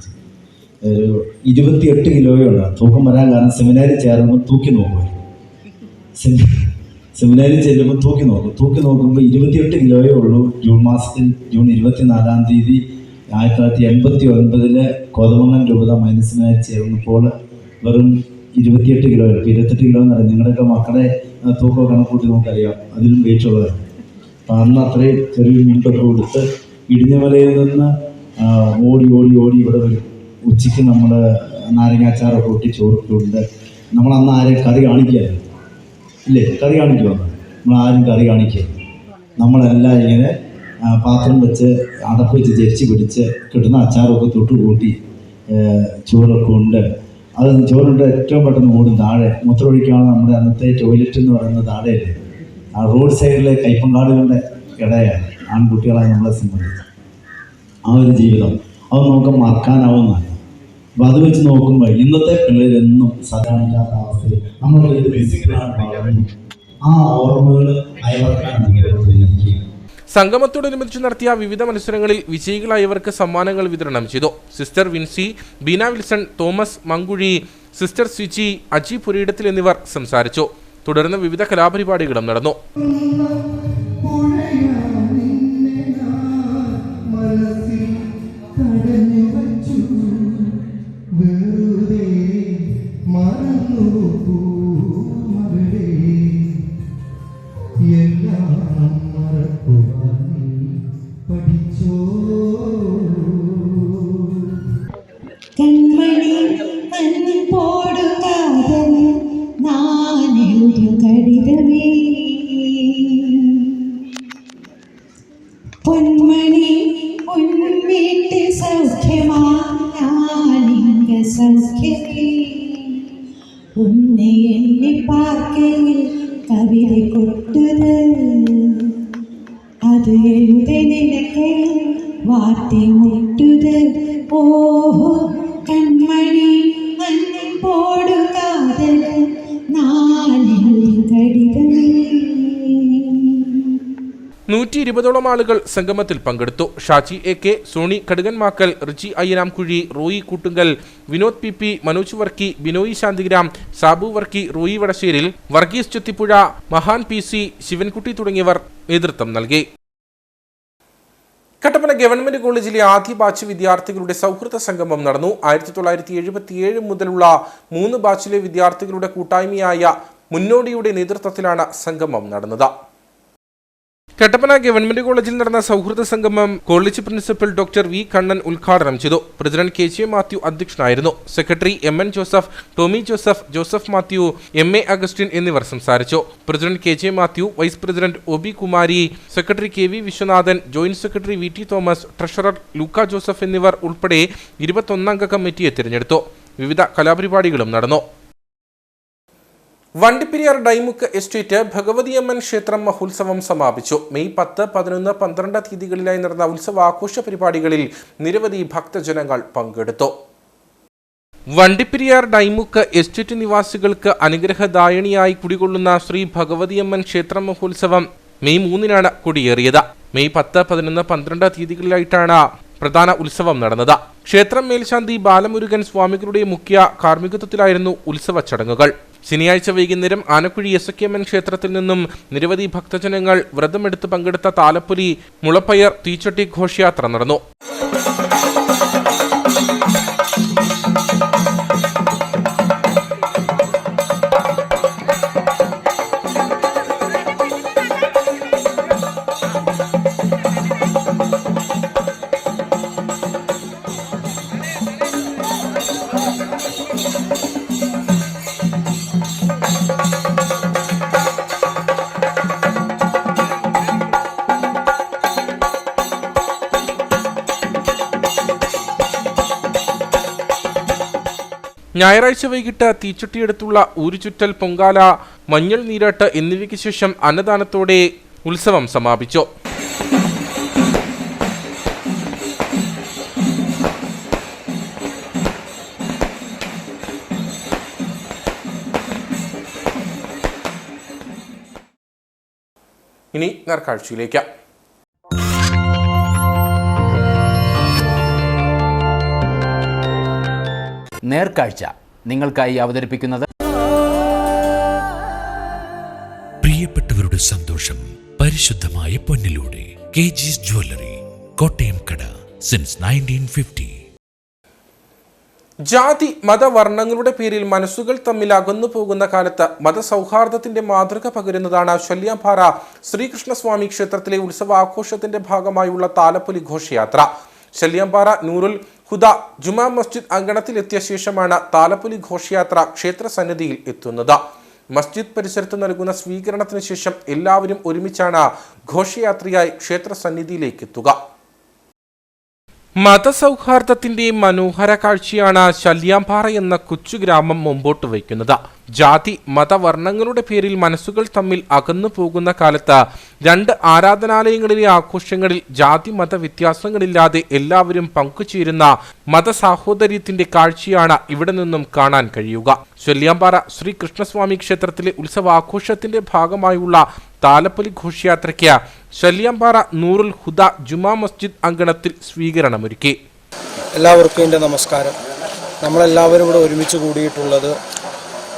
ഒരു 28 കിലോയുണ്ട്. തൂക്കം വരാൻ കാരണം സെമിനാരിൽ ചേർന്ന് തൂക്കി നോക്കുമായിരുന്നു. സെമിനാരിൽ ചെല്ലുമ്പോൾ തൂക്കി നോക്കുമ്പോൾ 28 കിലോയേ ഉള്ളൂ. ജൂൺ 24-ാം തീയതി 1989 കോതമംഗലം രൂപത മൈനസിനായി ചേർന്നപ്പോൾ വെറും 28 കിലോ. 28 കിലോ എന്ന് പറയുന്നത് നിങ്ങളുടെയൊക്കെ മക്കളെ തൂക്കം കണക്കൂട്ടി നമുക്കറിയാം. അതിലും വെയിറ്റ് ഉള്ളതാണ്. അപ്പം അന്ന് അത്രയും ചെറിയൊരു മീൻകൊക്കെ കൊടുത്ത് ഇടിഞ്ഞമലയിൽ നിന്ന് ഓടി ഇവിടെ വരും. ഉച്ചയ്ക്ക് നമ്മൾ നാരങ്ങാച്ചാറൊക്കെ കൂട്ടി ചോറിട്ടുണ്ട്. നമ്മളന്ന് ആരെയും കറി കാണിക്കുകയായിരുന്നു. ഇല്ലേ, കറി കാണിക്കുമെന്ന് നമ്മളാരും കറി കാണിക്കുകയായിരുന്നു. നമ്മളെല്ലാം ഇങ്ങനെ പാത്രം വെച്ച് അടപ്പ് വെച്ച് ജരിച്ച് പിടിച്ച് കിട്ടുന്ന അച്ചാറൊക്കെ തൊട്ട് കൂട്ടി ചോറൊക്കെ ഉണ്ട്. അത് ചോറുണ്ട് ഏറ്റവും പെട്ടെന്ന് ഓടും താഴെ. മൂത്രമൊഴിക്കാണ് നമ്മുടെ അന്നത്തെ ടോയ്ലറ്റ് എന്ന് പറയുന്നത് താഴെയല്ലേ. ആ റോഡ് സൈഡിലെ കൈപ്പങ്കാടുകളുടെ ഇടയാണ് ആൺകുട്ടികളായി നമ്മളെ സംബന്ധിച്ച്. ആ ഒരു ജീവിതം അത് നമുക്ക് മറക്കാനാവുന്നതാണ്. അപ്പോൾ അത് വെച്ച് നോക്കുമ്പോൾ ഇന്നത്തെ പിള്ളേരെന്നും സാധാരണ അവസ്ഥയിൽ നമ്മളൊരു ബേസിക്കലാണ്. ആ ഓർമ്മകൾ അയവർക്കാൻ സംഗമത്തോടനുബന്ധിച്ച് നടത്തിയ വിവിധ മത്സരങ്ങളിൽ വിജയികളായവർക്ക് സമ്മാനങ്ങൾ വിതരണം ചെയ്തു. Sister Vincy, Beena Wilson, Thomas Mankuzhi, sister സ്വിച്ചി, അജി പുരയിടത്തിൽ എന്നിവർ സംസാരിച്ചു. തുടർന്ന് വിവിധ കലാപരിപാടികളും നടന്നു. മനസ്സിൽ തടഞ്ഞു വച്ചു വെറുതെ അത് എഴുതെ നിനക്ക് വാർത്തി മുട്ടുത് ഓഹോ കൺമണി അന്നം പോടുകാതൽ നാലിൽ കടിതമേ. 120ഓളം ആളുകൾ സംഗമത്തിൽ പങ്കെടുത്തു. Shaji AK, Soni Kadukanmakkal, Richie Ayyanamkuzhi, Roy Koottunkal, Vinod PP, Manoj Varkey, Binoy Santhigram, Sabu Varkey, Roy Vadasseril, Varghese Chuthippuzha, Mahan PC, Sivankutty തുടങ്ങിയവർ നേതൃത്വം നൽകി. കട്ടപ്പന ഗവൺമെന്റ് കോളേജിലെ ആദ്യ ബാച്ച് വിദ്യാർത്ഥികളുടെ സൗഹൃദ സംഗമം നടന്നു. 1977 മുതലുള്ള 3 ബാച്ചിലെ വിദ്യാർത്ഥികളുടെ കൂട്ടായ്മയായ മുന്നോടിയുടെ നേതൃത്വത്തിലാണ് സംഗമം നടന്നത്. കട്ടപ്പന ഗവൺമെന്റ് കോളേജിൽ നടന്ന സൗഹൃദ സംഗമം college principal doctor V Kannan ഉദ്ഘാടനം ചെയ്തു. പ്രസിഡന്റ് KJ മാത്യു അധ്യക്ഷനായിരുന്നു. Secretary MN Joseph, Tomy Joseph, Joseph Mathew, MA Augustine എന്നിവർ സംസാരിച്ചു. President KJ Mathew, vice president OB Kumari, secretary KV Viswanathan, joint secretary VT Thomas, treasurer Luka Joseph എന്നിവർ ഉൾപ്പെടെ 21-അംഗ കമ്മിറ്റിയെ തിരഞ്ഞെടുത്തു. വിവിധ കലാപരിപാടികളും നടന്നു. വണ്ടിപ്പെരിയാർ ഡൈമുക്ക് എസ്റ്റേറ്റ് ഭഗവതിയമ്മൻ ക്ഷേത്രം മഹോത്സവം സമാപിച്ചു. മെയ് 10, 11, 12 തീയതികളിലായി നടന്ന ഉത്സവാഘോഷ പരിപാടികളിൽ നിരവധി ഭക്തജനങ്ങൾ പങ്കെടുത്തു. വണ്ടിപ്പെരിയാർ ഡൈമുക്ക് എസ്റ്റേറ്റ് നിവാസികൾക്ക് അനുഗ്രഹദായണിയായി കുടികൊള്ളുന്ന ശ്രീ ഭഗവതിയമ്മൻ ക്ഷേത്ര മഹോത്സവം മെയ് 3-നാണ് കൊടിയേറിയത്. മെയ് 10, 11, 12 തീയതികളിലായിട്ടാണ് പ്രധാന ഉത്സവം നടന്നത്. ക്ഷേത്രം മേൽശാന്തി ബാലമുരുകൻ സ്വാമികളുടെ മുഖ്യ കാർമ്മികത്വത്തിലായിരുന്നു ഉത്സവ ചടങ്ങുകൾ. ശനിയാഴ്ച വൈകുന്നേരം ആനക്കുഴി SKMN ക്ഷേത്രത്തിൽ നിന്നും നിരവധി ഭക്തജനങ്ങൾ വ്രതമെടുത്ത് പങ്കെടുത്ത താലപ്പൊലി, മുളപ്പയർ, തീച്ചട്ടി ഘോഷയാത്ര നടന്നു. ഞായറാഴ്ച വൈകിട്ട് തീച്ചട്ടിയെടുത്തുള്ള ഊരുചുറ്റൽ, പൊങ്കാല, മഞ്ഞൾ നീരാട്ട് എന്നിവയ്ക്ക് ശേഷം അന്നദാനത്തോടെ ഉത്സവം സമാപിച്ചു. ഇനി നേർക്കാഴ്ചയിലേക്ക്. നേർക്കാഴ്ച നിങ്ങൾക്കായി അവതരിപ്പിക്കുന്നത് പ്രിയപ്പെട്ടവരുടെ സന്തോഷം പരിശുദ്ധമായ പൊന്നിലൂടെ KG's ജ്വല്ലറി, കോട്ടയം കട, സിൻസ് 1950. ജാതി മതവർണ്ണങ്ങളുടെ പേരിൽ മനസ്സുകൾ തമ്മിൽ അകന്നു പോകുന്ന കാലത്ത് മതസൗഹാർദ്ദത്തിന്റെ മാതൃക പകരുന്നതാണ് ശല്യാംപാറ ശ്രീകൃഷ്ണസ്വാമി ക്ഷേത്രത്തിലെ ഉത്സവാഘോഷത്തിന്റെ ഭാഗമായുള്ള താലപ്പൊലി ഘോഷയാത്ര. ശല്യാംപാറ നൂറുൽ ഹുദ ജുമാ മസ്ജിദ് അങ്കണത്തിലെത്തിയ ശേഷമാണ് താലപ്പൊലി ഘോഷയാത്ര ക്ഷേത്ര സന്നിധിയിൽ എത്തുന്നത്. മസ്ജിദ് പരിസരത്ത് നൽകുന്ന സ്വീകരണത്തിന് ശേഷം എല്ലാവരും ഒരുമിച്ചാണ് ഘോഷയാത്രയായി ക്ഷേത്ര സന്നിധിയിലേക്ക് എത്തുക. മതസൗഹാർദ്ദത്തിന്റെ മനോഹര കാഴ്ചയാണ് ശല്യാംപാറ എന്ന കൊച്ചു ഗ്രാമം മുമ്പോട്ട് വയ്ക്കുന്നത്. ജാതി മതവർണ്ണങ്ങളുടെ പേരിൽ മനസ്സുകൾ തമ്മിൽ അകന്നു പോകുന്ന കാലത്ത് 2 ആരാധനാലയങ്ങളിലെ ആഘോഷങ്ങളിൽ ജാതി മത വ്യത്യാസങ്ങളില്ലാതെ എല്ലാവരും പങ്കുചേരുന്ന മതസാഹോദര്യത്തിന്റെ കാഴ്ചയാണ് ഇവിടെ നിന്നും കാണാൻ കഴിയുക. ശല്യാംപാറ ശ്രീ കൃഷ്ണസ്വാമി ക്ഷേത്രത്തിലെ ഉത്സവാഘോഷത്തിന്റെ ഭാഗമായുള്ള താലപ്പൊലി ഘോഷയാത്രയ്ക്ക് ശല്യാംപാറ നൂറുൽ ഹുദ ജുമാ മസ്ജിദ് അങ്കണത്തിൽ സ്വീകരണമൊരുക്കി. എല്ലാവർക്കും എൻ്റെ നമസ്കാരം. നമ്മളെല്ലാവരും ഇവിടെ ഒരുമിച്ച് കൂടിയിട്ടുള്ളത്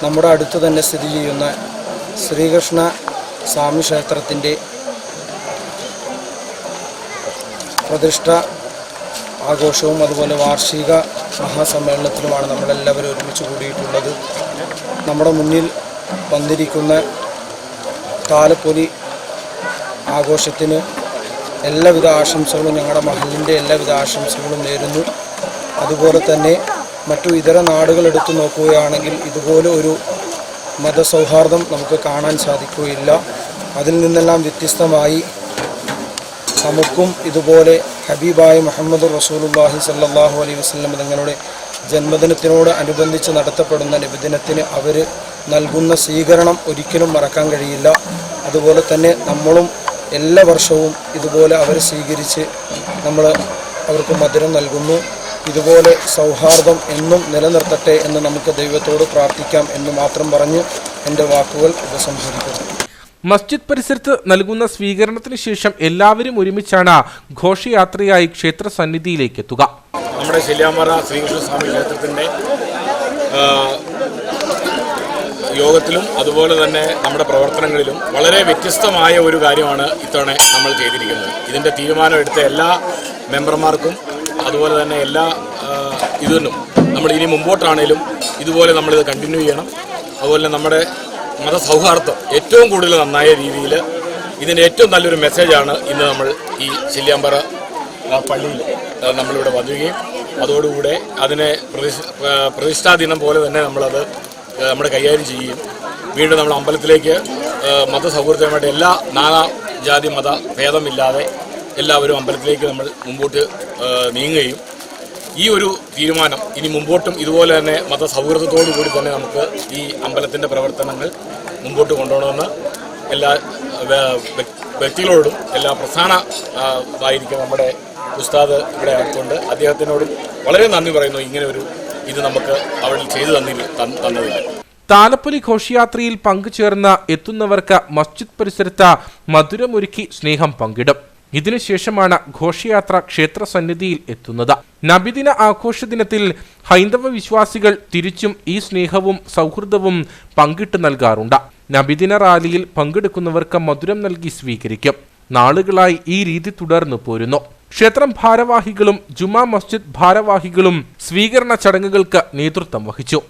നമ്മുടെ അടുത്ത് തന്നെ സ്ഥിതി ചെയ്യുന്ന ശ്രീകൃഷ്ണ സ്വാമി ക്ഷേത്രത്തിൻ്റെ പ്രതിഷ്ഠ ആഘോഷവും അതുപോലെ വാർഷിക മഹാസമ്മേളനത്തിലുമാണ് നമ്മളെല്ലാവരും ഒരുമിച്ച് കൂടിയിട്ടുള്ളത്. നമ്മുടെ മുന്നിൽ വന്നിരിക്കുന്ന താലപ്പൊലി ആഘോഷത്തിന് എല്ലാവിധ ആശംസകളും ഞങ്ങളുടെ മഹലിൻ്റെ എല്ലാവിധ ആശംസകളും നേരുന്നു. അതുപോലെ തന്നെ മറ്റു ഇതര നാടുകൾ എടുത്തു നോക്കുകയാണെങ്കിൽ ഇതുപോലെ ഒരു മതസൗഹാർദ്ദം നമുക്ക് കാണാൻ സാധിക്കുകയില്ല. അതിൽ നിന്നെല്ലാം വ്യത്യസ്തമായി നമുക്കും ഇതുപോലെ ഹബീബായ മുഹമ്മദ് റസൂലുള്ളാഹി സ്വല്ലല്ലാഹു അലൈഹി വസല്ലം തങ്ങളുടെ ജന്മദിനത്തിനോട് അനുബന്ധിച്ച് നടത്തപ്പെടുന്ന നബിദിനത്തിന് അവർ നൽകുന്ന സ്വീകരണം ഒരിക്കലും മറക്കാൻ കഴിയില്ല. അതുപോലെ തന്നെ നമ്മളും എല്ലാ വർഷവും ഇതുപോലെ അവരെ സ്വീകരിച്ച് നമ്മൾ അവർക്ക് മധുരം നൽകുന്നു. ഇതുപോലെ സൗഹാർദ്ദം എന്നും നിലനിർത്തട്ടെ എന്ന് നമുക്ക് ദൈവത്തോട് പ്രാർത്ഥിക്കാം എന്ന് മാത്രം പറഞ്ഞ് എൻ്റെ വാക്കുകൾ ഉപസംഹരിക്കുന്നു. മസ്ജിദ് പരിസരത്ത് നൽകുന്ന സ്വീകരണത്തിന് ശേഷം എല്ലാവരും ഒരുമിച്ചാണ് ഘോഷയാത്രയായി ക്ഷേത്ര സന്നിധിയിലേക്ക് എത്തുക. നമ്മുടെ ശല്യാമറ ശ്രീകൃഷ്ണ സ്വാമി ക്ഷേത്രത്തിൻ്റെ യോഗത്തിലും അതുപോലെ തന്നെ നമ്മുടെ പ്രവർത്തനങ്ങളിലും വളരെ വ്യത്യസ്തമായ ഒരു കാര്യമാണ് ഇത്തവണ നമ്മൾ ചെയ്തിരിക്കുന്നത്. ഇതിൻ്റെ തീരുമാനം എടുത്ത എല്ലാ മെമ്പർമാർക്കും അതുപോലെ തന്നെ എല്ലാ ഇതിനും നമ്മൾ ഇനി മുമ്പോട്ടാണേലും ഇതുപോലെ നമ്മളിത് കണ്ടിന്യൂ ചെയ്യണം. അതുപോലെ നമ്മുടെ മതസൗഹാർദ്ദം ഏറ്റവും കൂടുതൽ നന്നായ രീതിയിൽ ഇതിൻ്റെ ഏറ്റവും നല്ലൊരു മെസ്സേജാണ് ഇന്ന് നമ്മൾ ഈ ശല്യാമ്പറ പള്ളിയിൽ നമ്മളിവിടെ വരികയും അതോടുകൂടെ അതിനെ പ്രതിഷ്ഠാ ദിനം പോലെ തന്നെ നമ്മളത് നമ്മുടെ കൈകാര്യം ചെയ്യുകയും വീണ്ടും നമ്മൾ അമ്പലത്തിലേക്ക് മതസൗഹൃദമായിട്ട് എല്ലാ നാനാജാതി മത ഭേദമില്ലാതെ എല്ലാവരും അമ്പലത്തിലേക്ക് നമ്മൾ മുമ്പോട്ട് നീങ്ങുകയും ഈ ഒരു തീരുമാനം ഇനി മുമ്പോട്ടും ഇതുപോലെ തന്നെ മതസൗഹൃദത്തോടു കൂടി തന്നെ നമുക്ക് ഈ അമ്പലത്തിൻ്റെ പ്രവർത്തനങ്ങൾ മുമ്പോട്ട് കൊണ്ടുപോകണമെന്ന് എല്ലാ വ്യക്തികളോടും എല്ലാ പ്രധാനമായിരിക്കും നമ്മുടെ ഉസ്താദ് ഇവിടെ ആയിക്കൊണ്ട് അദ്ദേഹത്തിനോടും വളരെ നന്ദി പറയുന്നു. ഇങ്ങനെ ഒരു ഇത് നമുക്ക് അവിടെ ചെയ്തു തന്നതില്ല. താലപ്പൊലി ഘോഷയാത്രയിൽ പങ്കുചേർന്ന് എത്തുന്നവർക്ക് മസ്ജിദ് പരിസരത്ത് മധുരമൊരുക്കി സ്നേഹം പങ്കിടും. ഇതിനുശേഷമാണ് ഘോഷയാത്ര ക്ഷേത്ര സന്നിധിയിൽ എത്തുന്നത്. നബിദിന ആഘോഷ ദിനത്തിൽ ഹൈന്ദവ വിശ്വാസികൾ തിരിച്ചും ഈ സ്നേഹവും സൗഹൃദവും പങ്കിട്ട് നൽകാറുണ്ട്. നബിദിന റാലിയിൽ പങ്കെടുക്കുന്നവർക്ക് മധുരം നൽകി സ്വീകരിക്കും. നാളുകളായി ഈ രീതി തുടർന്നു പോരുന്നു. ക്ഷേത്രം ഭാരവാഹികളും ജുമാ മസ്ജിദ് ഭാരവാഹികളും സ്വീകരണ ചടങ്ങുകൾക്ക് നേതൃത്വം വഹിച്ചു.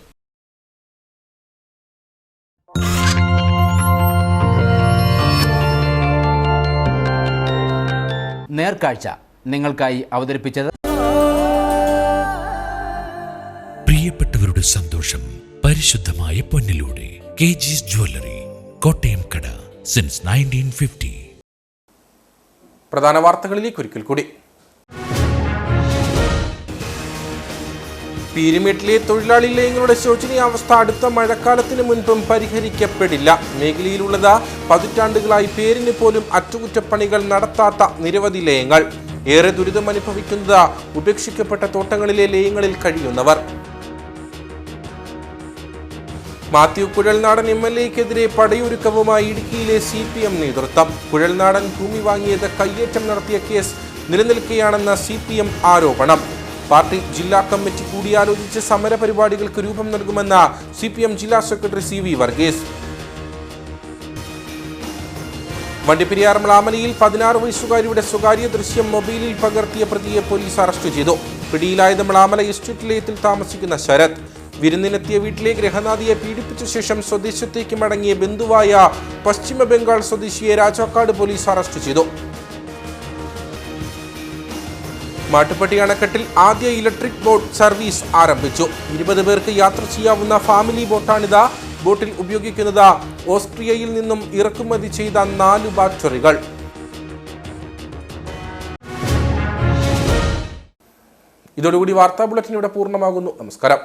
നേർക്കാഴ്ച നിങ്ങൾക്കായി അവതരിപ്പിച്ചത് പ്രിയപ്പെട്ടവരുടെ സന്തോഷം പരിശുദ്ധമായ പൊന്നിലൂടെ KG's ജ്വല്ലറി, കോട്ടയം കട, സിൻസ് 1950. പ്രധാന വാർത്തകളിലേക്ക് ഒരിക്കൽ കൂടി. പീരുമേട്ടിലെ തൊഴിലാളി ലയങ്ങളുടെ ശോചനീയാവസ്ഥ അടുത്ത മഴക്കാലത്തിന് മുൻപും പരിഹരിക്കപ്പെടില്ല. മേഖലയിലുള്ളത് പതിറ്റാണ്ടുകളായി പേരിന് പോലും അറ്റകുറ്റപ്പണികൾ നടത്താത്ത നിരവധി ലയങ്ങൾ. ഏറെ ദുരിതമനുഭവിക്കുന്നത് ഉപേക്ഷിക്കപ്പെട്ട തോട്ടങ്ങളിലെ ലയങ്ങളിൽ കഴിയുന്നവർ. മാത്യു കുഴൽനാടൻ MLAക്കെതിരെ പടയൊരുക്കവുമായി ഇടുക്കിയിലെ CPM നേതൃത്വം. കുഴൽനാടൻ ഭൂമി വാങ്ങിയത് കയ്യേറ്റം നടത്തിയ കേസ് നിലനിൽക്കുകയാണെന്ന CPM ആരോപണം. പാർട്ടി ജില്ലാ കമ്മിറ്റി കൂടിയാലോചിച്ച് സമര പരിപാടികൾക്ക് രൂപം നൽകുമെന്ന CPM ജില്ലാ സെക്രട്ടറി CV വർഗീസ്. വണ്ടിപ്പെരിയാർ മ്ലാമലയിൽ 16 വയസ്സുകാരിയുടെ സ്വകാര്യ ദൃശ്യം മൊബൈലിൽ പകർത്തിയ പ്രതിയെ പോലീസ് അറസ്റ്റ് ചെയ്തു. പിടിയിലായത് മ്ലാമല എസ്റ്റേറ്റ് ലയത്തിൽ താമസിക്കുന്ന ശരത്. വിരുന്നിനെത്തിയ വീട്ടിലെ ഗൃഹനാഥിയെ പീഡിപ്പിച്ച ശേഷം സ്വദേശത്തേക്ക് മടങ്ങിയ ബന്ധുവായ പശ്ചിമ ബംഗാൾ സ്വദേശിയെ രാജാക്കാട് പോലീസ് അറസ്റ്റ് ചെയ്തു. മാട്ടുപ്പെട്ടി അണക്കെട്ടിൽ ആദ്യ ഇലക്ട്രിക് ബോട്ട് സർവീസ് ആരംഭിച്ചു. 20 പേർക്ക് യാത്ര ചെയ്യാവുന്ന ഫാമിലി ബോട്ടാണിത്. ബോട്ടിൽ ഉപയോഗിക്കുന്നത് ഓസ്ട്രിയയിൽ നിന്നും ഇറക്കുമതി ചെയ്ത 4 ബാറ്ററികൾ. ഇതോടുകൂടി വാർത്താ ബുള്ളറ്റിൻ ഇവിടെ പൂർണ്ണമാകുന്നു. നമസ്കാരം.